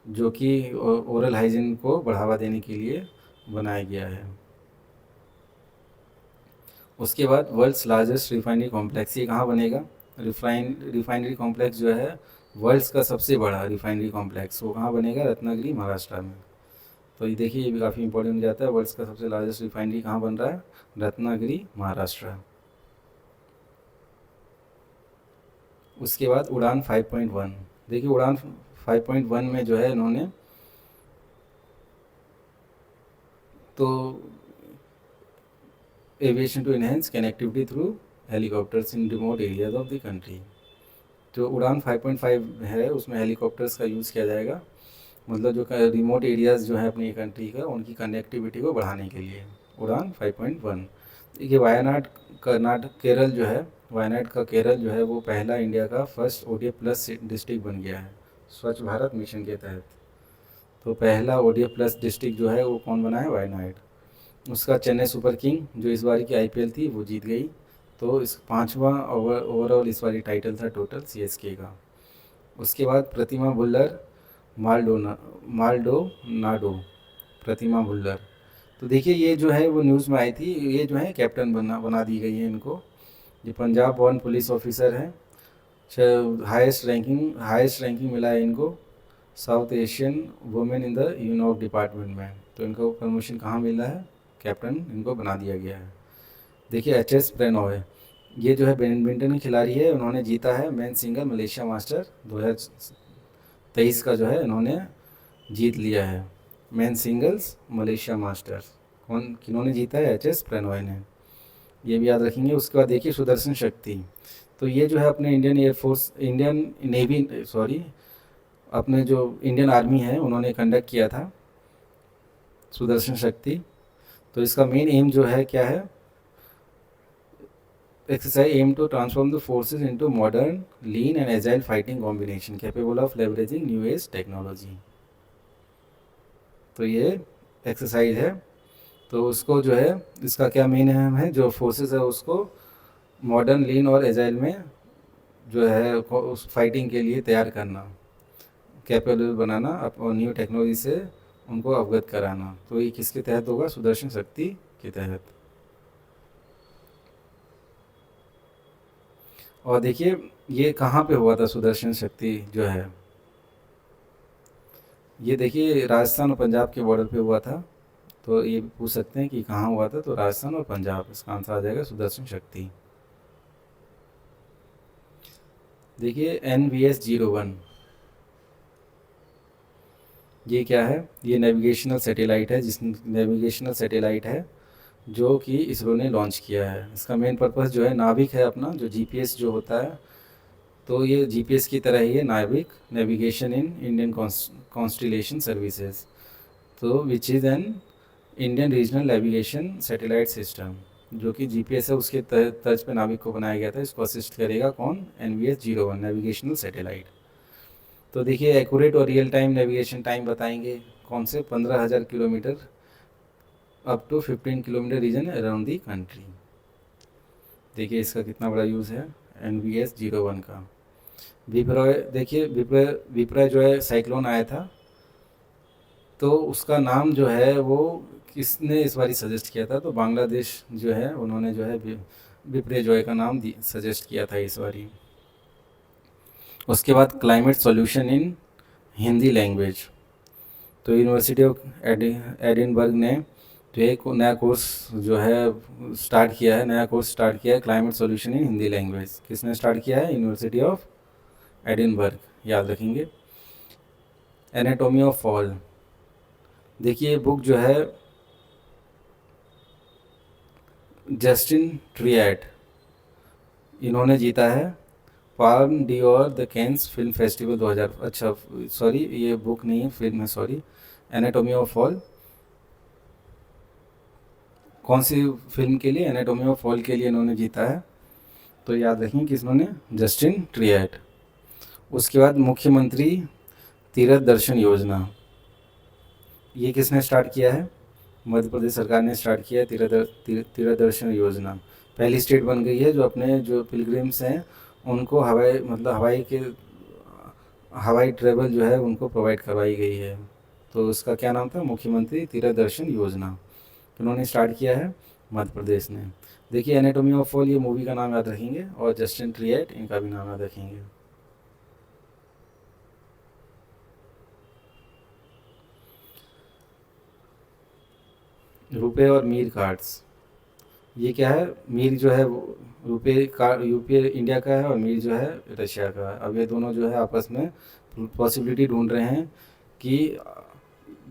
जो कि ओरल हाइजीन को बढ़ावा देने के लिए बनाया गया है। उसके बाद वर्ल्ड्स लार्जेस्ट रिफाइनरी कॉम्प्लेक्स, ये कहाँ बनेगा, रिफाइनरी कॉम्प्लेक्स जो है वर्ल्ड्स का सबसे बड़ा रिफाइनरी कॉम्प्लेक्स वो कहाँ बनेगा, रत्नागिरी महाराष्ट्र में। तो ये देखिए ये भी काफ़ी इंपॉर्टेंट हो जाता है, वर्ल्ड्स का सबसे लार्जेस्ट रिफाइनरी कहाँ बन रहा है, रत्नागिरी महाराष्ट्र। उसके बाद उड़ान 5.1, देखिए उड़ान 5.1 में जो है इन्होंने तो aviation to enhance connectivity through helicopters in remote areas of the country. जो उड़ान 5.5 है उसमें हेलीकॉप्टर्स का यूज़ किया जाएगा, मतलब जो रिमोट एरियाज़ जो है अपनी कंट्री का उनकी कनेक्टिविटी को बढ़ाने के लिए, उड़ान 5.1। देखिए वायनाड कर्नाटक, केरल जो है, वायनाड का केरल जो है वो पहला इंडिया का फर्स्ट ODF+ डिस्ट्रिक्ट बन गया है स्वच्छ भारत मिशन के तहत। तो पहला ODF+ डिस्ट्रिक्ट जो है वो कौन बना है, वायनाड। उसका चेन्नई सुपर किंग जो इस बार की IPL थी वो जीत गई। तो इस 5वां ओवरऑल इस बारी टाइटल था टोटल CSK का। उसके बाद प्रतिमा भुल्लर, माल्डोनाडो, प्रतिमा भुल्लर। तो देखिए ये जो है वो न्यूज़ में आई थी, ये जो है कैप्टन बना दी गई है इनको। ये पंजाब बॉर्न पुलिस ऑफिसर हैं, हाईएस्ट रैंकिंग मिला है इनको south Asian women in the यूनॉक डिपार्टमेंट में। तो इनको प्रमोशन कहाँ मिला है, कैप्टन इनको बना दिया गया है। देखिए HS प्रणॉय है, ये जो है बैडमिंटन की खिलाड़ी है, उन्होंने जीता है मेन सिंगल मलेशिया मास्टर 23 का जो है इन्होंने जीत लिया है। मेन सिंगल्स मलेशिया मास्टर्स कौन किन्होंने जीता है? HS प्रणॉय ने। ये भी याद रखेंगे। उसके बाद देखिए सुदर्शन शक्ति, तो ये जो है अपने Indian air force, Indian navy, sorry, अपने जो इंडियन आर्मी है उन्होंने कंडक्ट किया था सुदर्शन शक्ति। तो इसका मेन एम जो है क्या है? Exercise aim to transform the forces into modern lean and agile fighting combination capable of leveraging new age technology. तो ये एक्सरसाइज है। तो उसको जो है, इसका क्या मेन एम है, जो फोर्सेस है उसको मॉडर्न लीन और एजाइल में जो है उस फाइटिंग के लिए तैयार करना, कैपेबल बनाना और न्यू टेक्नोलॉजी से उनको अवगत कराना। तो ये किसके तहत होगा? सुदर्शन शक्ति के तहत। और देखिए ये कहाँ पे हुआ था सुदर्शन शक्ति जो है? ये देखिए राजस्थान और पंजाब के बॉर्डर पे हुआ था। तो ये पूछ सकते हैं कि कहाँ हुआ था, तो राजस्थान और पंजाब, इसका आंसर आ जाएगा सुदर्शन शक्ति। देखिए NVS-01, ये क्या है? ये नेविगेशनल सैटेलाइट है, नेविगेशनल सैटेलाइट है जो कि इसरो ने लॉन्च किया है। इसका मेन पर्पस जो है नाविक है अपना, जो GPS जो होता है, तो ये GPS की तरह ही है NavIC, navigation in Indian constellation services, तो which is an Indian regional navigation satellite system, जो कि GPS है उसके तर्ज पे नाविक को बनाया गया था। इसको असिस्ट करेगा कौन? NVS-01 navigational satellite. तो देखिए एक्यूरेट और रियल टाइम नेविगेशन टाइम बताएंगे कौन से? 15,000 kilometre up to 15 kilometre region around the country. देखिए इसका कितना बड़ा यूज़ है NVS-01 का। विप्रय, देखिए विप्रय जो है साइक्लोन आया था, तो उसका नाम जो है वो किसने इस बारी सजेस्ट किया था? तो बांग्लादेश जो है उन्होंने जो है विप्रय जॉय का नाम सजेस्ट किया था इस बारी। उसके बाद climate solution in Hindi language, तो यूनिवर्सिटी ऑफ एडिनबर्ग ने जो एक नया कोर्स जो है स्टार्ट किया है, नया कोर्स स्टार्ट किया है climate solution in Hindi language. किसने स्टार्ट किया है? यूनिवर्सिटी ऑफ एडिनबर्ग, याद रखेंगे। एनाटॉमी ऑफ फॉल, देखिए बुक जो है जस्टिन ट्रिएट, इन्होंने जीता है palm Dior the Cannes film festival 2000, अच्छा सॉरी ये बुक नहीं है, फिल्म है, सॉरी। एनाटॉमी ऑफ फॉल कौन सी फिल्म के लिए? एनाटॉमी ऑफ फॉल के लिए इन्होंने जीता है। तो याद रखें कि इन्होंने जस्टिन ट्रिएट। उसके बाद मुख्यमंत्री तीर्थ दर्शन योजना, ये किसने स्टार्ट किया है? मध्य प्रदेश सरकार ने स्टार्ट किया है तीर्थ दर्शन योजना। पहली स्टेट बन गई है जो अपने जो पिलग्रिम्स हैं उनको हवाई ट्रेवल जो है उनको प्रोवाइड करवाई गई है। तो उसका क्या नाम था? मुख्यमंत्री तीर्थ दर्शन योजना। उन्होंने स्टार्ट किया है मध्य प्रदेश ने। देखिए एनाटॉमी ऑफ फॉल, ये मूवी का नाम याद रखेंगे, और जस्टिन ट्रिएट इनका भी नाम याद रखेंगे। रुपए और मीर कार्ड्स, ये क्या है? मीर जो है रुपए कार्ड यूपीए इंडिया का है और मीर जो है रशिया का है। अब ये दोनों जो है आपस में पॉसिबिलिटी ढूंढ रहे हैं कि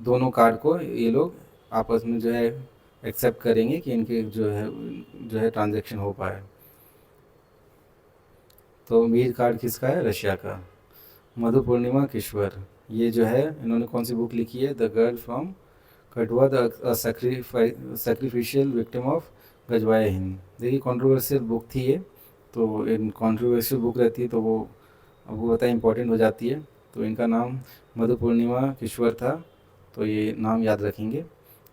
दोनों कार्ड को ये लोग आपस में जो है एक्सेप्ट करेंगे कि इनके जो है ट्रांजैक्शन हो पाए। तो मीर कार्ड किसका है? रशिया का। मधु पूर्णिमा किश्वर, ये जो है इन्होंने कौन सी बुक लिखी है? The girl from Katwa, the sacrificial victim of गजवाए हिंद। देखिए कंट्रोवर्शियल बुक थी ये, तो इन कंट्रोवर्शियल बुक रहती है तो वो आपको पता है इम्पोर्टेंट हो जाती है। तो इनका नाम मधु पूर्णिमा किश्वर था, तो ये नाम याद रखेंगे।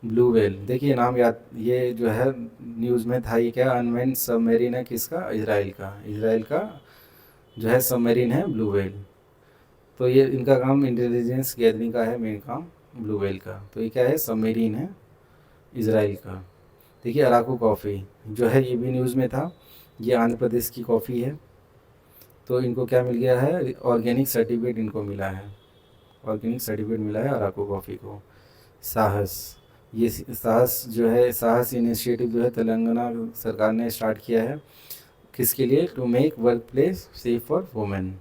ब्लू व्हेल, देखिए नाम याद, ये जो है न्यूज़ में था, ये क्या अनमैन्ड सबमरीन है किसका? इजराइल का। इजराइल का जो है सबमरीन है ब्लू व्हेल। तो ये इनका काम इंटेलिजेंस गैदरिंग का है, मेन काम ब्लू व्हेल का। तो ये क्या है? सबमरीन है इजराइल का। देखिए अराकू कॉफ़ी जो है ये भी न्यूज़ में था, ये आंध्र प्रदेश की कॉफ़ी है। तो इनको क्या मिल गया है? ऑर्गेनिक सर्टिफिकेट इनको मिला है, ऑर्गेनिक सर्टिफिकेट मिला है अराकू कॉफ़ी को। साहस, ये साहस जो है, साहस इनिशिएटिव जो है तेलंगाना सरकार ने स्टार्ट किया है, किसके लिए? To make work place safe for women.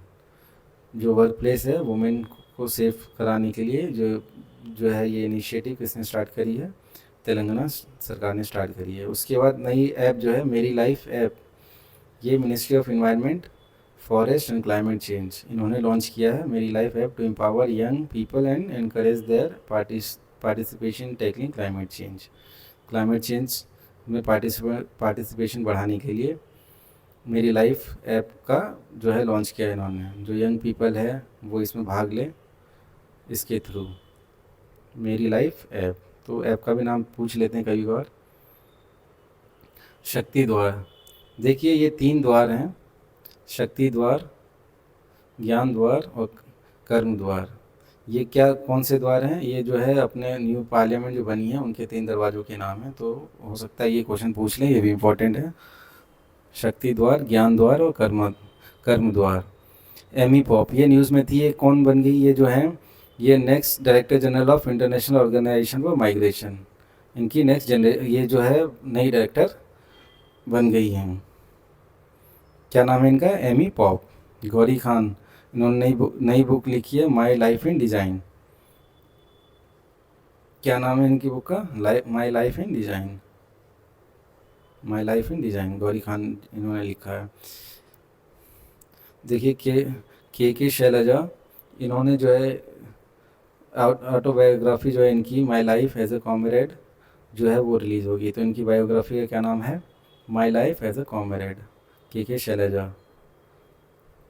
जो वर्क प्लेस है वुमेन को सेफ कराने के लिए जो है ये इनिशिएटिव किसने स्टार्ट करी है, तेलंगाना सरकार ने स्टार्ट करी है। उसके बाद नई ऐप जो है मेरी लाइफ ऐप, ये ministry of environment, forest and climate change इन्होंने लॉन्च किया है मेरी life app to empower young people and encourage their participation tackling climate change में पार्टिसिपेशन बढ़ाने के लिए मेरी लाइफ ऐप का जो है लॉन्च किया है इन्होंने। जो यंग पीपल है वो इसमें भाग लें इसके थ्रू, मेरी लाइफ ऐप। तो ऐप का भी नाम पूछ लेते हैं कभी बार। शक्ति द्वार, देखिए ये 3 द्वार हैं, शक्ति द्वार, ज्ञान द्वार और कर्म द्वार। ये क्या कौन से द्वार हैं, ये जो है अपने न्यू पार्लियामेंट जो बनी है उनके 3 दरवाज़ों के नाम हैं। तो हो सकता है ये क्वेश्चन पूछ लें, ये भी इम्पोर्टेंट है। शक्ति द्वार, ज्ञान द्वार और कर्म द्वार। एमी पॉप ये न्यूज़ में थी, ये कौन बन गई, ये जो है ये next director general of international organization for migration, इनकी ये जो है नई डायरेक्टर बन गई हैं। क्या नाम है इनका, एमी पॉप। गौरी खान, इन्होंने नई बुक लिखी है माई लाइफ इन डिज़ाइन। क्या नाम है इनकी बुक का, my life in design, my life in design, Gauri Khan इन्होंने लिखा है। देखिए के शैलजा, इन्होंने जो है ऑटोबायोग्राफी जो है इनकी my life as a comrade जो है वो रिलीज़ होगी। तो इनकी बायोग्राफी का क्या नाम है, my life as a comrade, K Shailaja.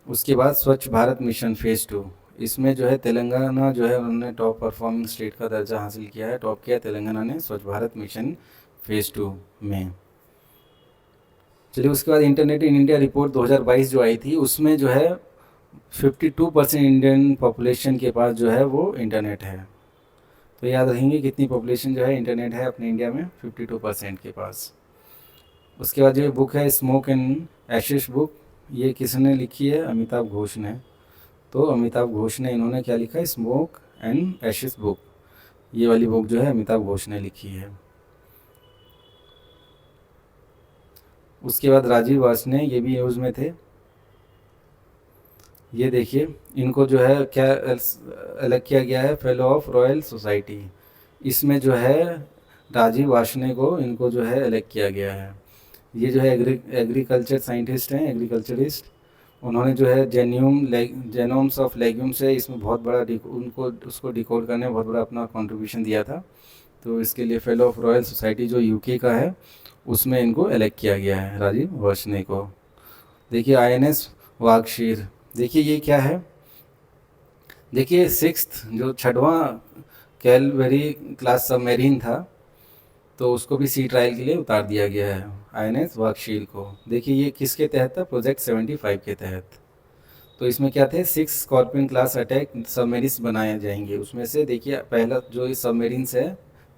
उसके बाद स्वच्छ भारत मिशन फेज़ 2, इसमें जो है तेलंगाना जो है उन्होंने टॉप परफॉर्मिंग स्टेट का दर्जा हासिल किया है, टॉप किया तेलंगाना ने स्वच्छ भारत मिशन फेज़ 2 में। चलिए उसके बाद इंटरनेट इन इंडिया रिपोर्ट 2022 जो आई थी, उसमें जो है 52% इंडियन पॉपुलेशन के पास जो है वो इंटरनेट है। तो याद रखेंगे कितनी पॉपुलेशन जो है इंटरनेट है अपने इंडिया में, 52% के पास। उसके बाद जो बुक है स्मोक एंड एशेस बुक, ये किसने लिखी है, अमिताभ घोष ने। तो अमिताभ घोष ने इन्होंने क्या लिखा है, स्मोक एंड एशेस बुक, ये वाली बुक जो है अमिताभ घोष ने लिखी है। उसके बाद राजीव वासने, ये भी न्यूज़ में थे। ये देखिए इनको जो है क्या अलग किया गया है, फेलो ऑफ रॉयल सोसाइटी। इसमें जो है राजीव वासने को इनको जो है अलग किया गया है। ये जो है एग्रीकल्चर साइंटिस्ट हैं, एग्रीकल्चरिस्ट। उन्होंने जो है जेनोम्स ऑफ लेग्यूम्स है, इसमें बहुत बड़ा उनको उसको डिकोड करने में बहुत बड़ा अपना कंट्रीब्यूशन दिया था। तो इसके लिए फेलो ऑफ रॉयल सोसाइटी जो यूके का है उसमें इनको इलेक्ट किया गया है राजीव वासने को। देखिए INS वागशीर, देखिए ये क्या है, देखिए 6th जो 6वां कैलवरी क्लास सबमरीन था, तो उसको भी सी ट्रायल के लिए उतार दिया गया है INS वागशीर को। देखिए ये किसके तहत था, प्रोजेक्ट 75 के तहत। तो इसमें क्या थे, 6 स्कॉर्पियन क्लास अटैक सबमरीन्स बनाए जाएंगे। उसमें से देखिए पहला जो ये सबमरीन्स है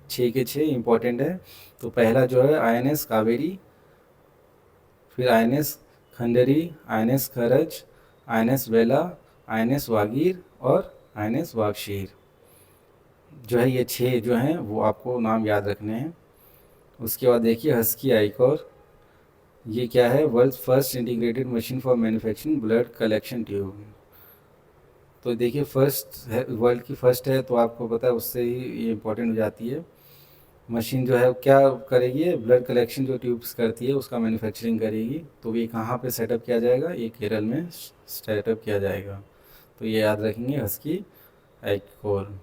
6 के 6 इंपॉर्टेंट है। तो पहला जो है INS कावेरी, फिर INS खंडरी, INS खरज, INS वेला, INS वागीर और INS वागशीर, जो है ये 6 जो हैं वो आपको नाम याद रखने हैं। उसके बाद देखिए हस्की आइकोर, ये क्या है, world first integrated machine for manufacturing blood collection tube. तो देखिए फर्स्ट है, वर्ल्ड की फर्स्ट है, तो आपको पता है उससे ही ये इम्पोर्टेंट हो जाती है। मशीन जो है क्या करेगी, ब्लड कलेक्शन जो ट्यूब्स करती है उसका मैन्युफैक्चरिंग करेगी। तो ये कहाँ पे सेटअप किया जाएगा, ये केरल में सेटअप किया जाएगा। तो ये याद रखेंगे हस्की आइकोर।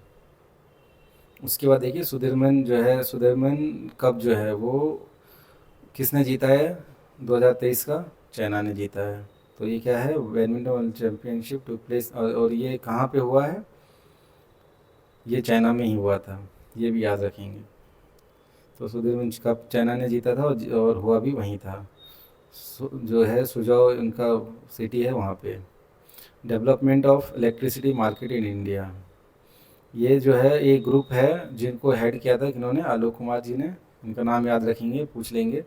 उसके बाद देखिए सुदर्मन जो है, सुदर्मन कप जो है वो किसने जीता है, 2023 का चाइना ने जीता है। तो ये क्या है, badminton world championship to place, और ये कहाँ पे हुआ है, ये चाइना में ही हुआ था, ये भी याद रखेंगे। तो सुदर्मन कप चाइना ने जीता था और हुआ भी वहीं था, जो है सुजाओ इनका सिटी है वहाँ पे। Development of electricity market in India, ये जो है एक ग्रुप है जिनको हेड किया था किन्होंने, आलोक कुमार जी ने। इनका नाम याद रखेंगे, पूछ लेंगे।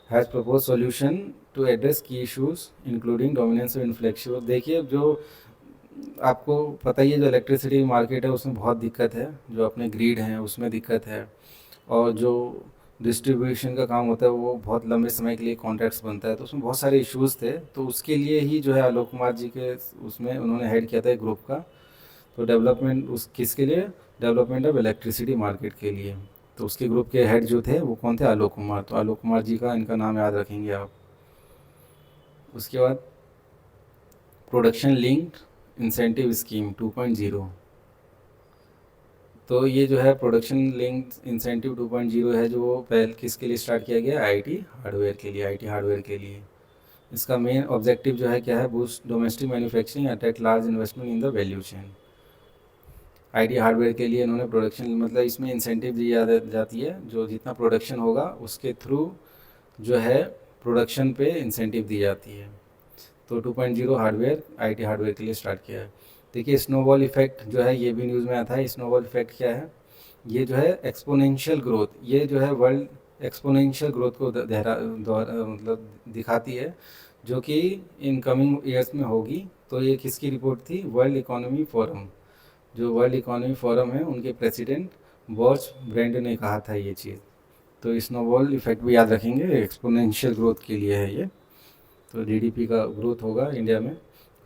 Has propose solution to address की issues including dominance of inflection. देखिए जो आपको पता ही है, जो इलेक्ट्रिसिटी मार्केट है उसमें बहुत दिक्कत है, जो अपने ग्रिड हैं उसमें दिक्कत है, और जो डिस्ट्रीब्यूशन का काम होता है वो बहुत लंबे समय के लिए कॉन्ट्रैक्ट्स बनता है, तो उसमें बहुत सारे इश्यूज़ थे। तो उसके लिए ही जो है आलोक कुमार जी के उसमें उन्होंने हेड किया था एक ग्रुप का। तो डेवलपमेंट उस किसके लिए, डेवलपमेंट ऑफ इलेक्ट्रिसिटी मार्केट के लिए। तो उसके ग्रुप के हेड जो थे वो कौन थे, आलोक कुमार। तो आलोक कुमार जी का इनका नाम याद रखेंगे आप। उसके बाद प्रोडक्शन लिंक्ड इंसेंटिव स्कीम 2.0। तो ये जो है प्रोडक्शन लिंक्ड इंसेंटिव 2.0 है, जो पहले किसके लिए स्टार्ट किया गया, आईटी हार्डवेयर के लिए, आईटी हार्डवेयर के लिए। इसका मेन ऑब्जेक्टिव जो है क्या है, boost domestic manufacturing, attract large investment in the value chain. IT hardware के लिए इन्होंने प्रोडक्शन, मतलब इसमें इंसेंटिव दी जाती है, जो जितना प्रोडक्शन होगा उसके थ्रू जो है प्रोडक्शन पे इंसेंटिव दी जाती है। तो 2.0 हार्डवेयर, आईटी हार्डवेयर के लिए स्टार्ट किया है। देखिए स्नोबॉल इफेक्ट जो है, ये भी न्यूज़ में आता है। स्नोबॉल इफेक्ट क्या है, ये जो है एक्सपोनेंशियल ग्रोथ, ये जो है वर्ल्ड एक्सपोनेंशियल ग्रोथ को मतलब दिखाती है, जो कि इन कमिंग ईयर्स में होगी। तो ये किसकी रिपोर्ट थी, वर्ल्ड इकोनॉमी फोरम, जो वर्ल्ड इकोनॉमी फोरम है उनके प्रेसिडेंट बॉर्च ब्रेंड ने कहा था ये चीज़। तो स्नोबॉल इफेक्ट भी याद रखेंगे, एक्सपोनेंशियल ग्रोथ के लिए है ये। तो जीडीपी का ग्रोथ होगा इंडिया में,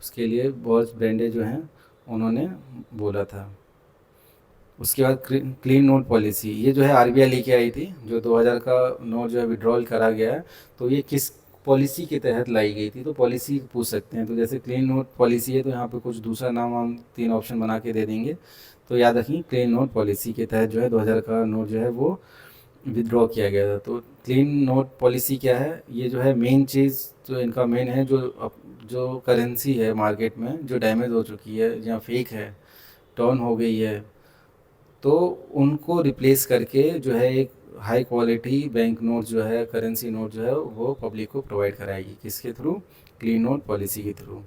उसके लिए बॉर्च ब्रेंडे जो हैं उन्होंने बोला था। उसके बाद क्लीन नोट पॉलिसी, ये जो है आरबीआई लेके आई थी, जो 2000 का नोट जो है विड्रॉल करा गया है। तो ये किस पॉलिसी के तहत लाई गई थी, तो पॉलिसी पूछ सकते हैं। तो जैसे क्लीन नोट पॉलिसी है, तो यहाँ पे कुछ दूसरा नाम हम 3 ऑप्शन बना के दे देंगे। तो याद रखिए क्लीन नोट पॉलिसी के तहत जो है 2000 का नोट जो है वो विदड्रॉ किया गया था। तो क्लीन नोट पॉलिसी क्या है, ये जो है मेन चीज़ जो इनका मेन है, जो करेंसी है मार्केट में जो डैमेज हो चुकी है या फेक है, टर्न हो गई है, तो उनको रिप्लेस करके जो है एक हाई क्वालिटी बैंक नोट जो है, करेंसी नोट जो है वो पब्लिक को प्रोवाइड कराएगी, किसके थ्रू, क्लीन नोट पॉलिसी के थ्रू।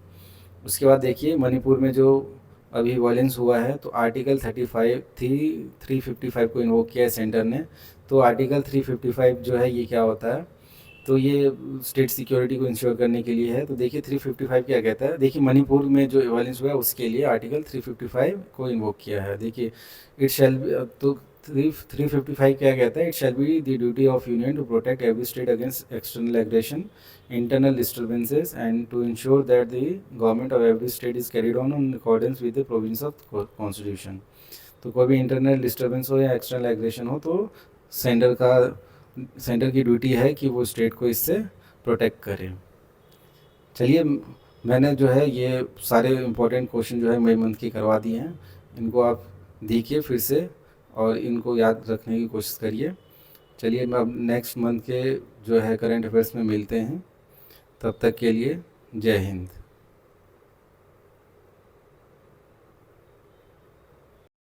उसके बाद देखिए मणिपुर में जो अभी वायलेंस हुआ है, तो आर्टिकल 355 को इन्वोक किया है सेंटर ने। तो आर्टिकल 355 जो है ये क्या होता है, तो ये स्टेट सिक्योरिटी को इंश्योर करने के लिए है। तो देखिए 355 क्या कहता है, देखिए मणिपुर में जो वायलेंस हुआ है उसके लिए आर्टिकल 355 को इन्वोक किया है। देखिए इट शैल, तो 355 क्या कहता है, it shall be the duty of union to protect every state against external aggression, internal disturbances, and to ensure that the government of every state is carried on in accordance with the provisions of constitution। तो कोई भी internal disturbance हो या external aggression हो, तो centre की duty है कि वो स्टेट को इससे प्रोटेक्ट करे। चलिए मैंने जो है ये सारे इंपॉर्टेंट क्वेश्चन जो है मई मंथ की करवा दिए हैं, इनको आप देखिए फिर से और इनको याद रखने की कोशिश करिए। चलिए मैं अब नेक्स्ट मंथ के जो है करंट अफेयर्स में मिलते हैं, तब तक के लिए जय हिंद।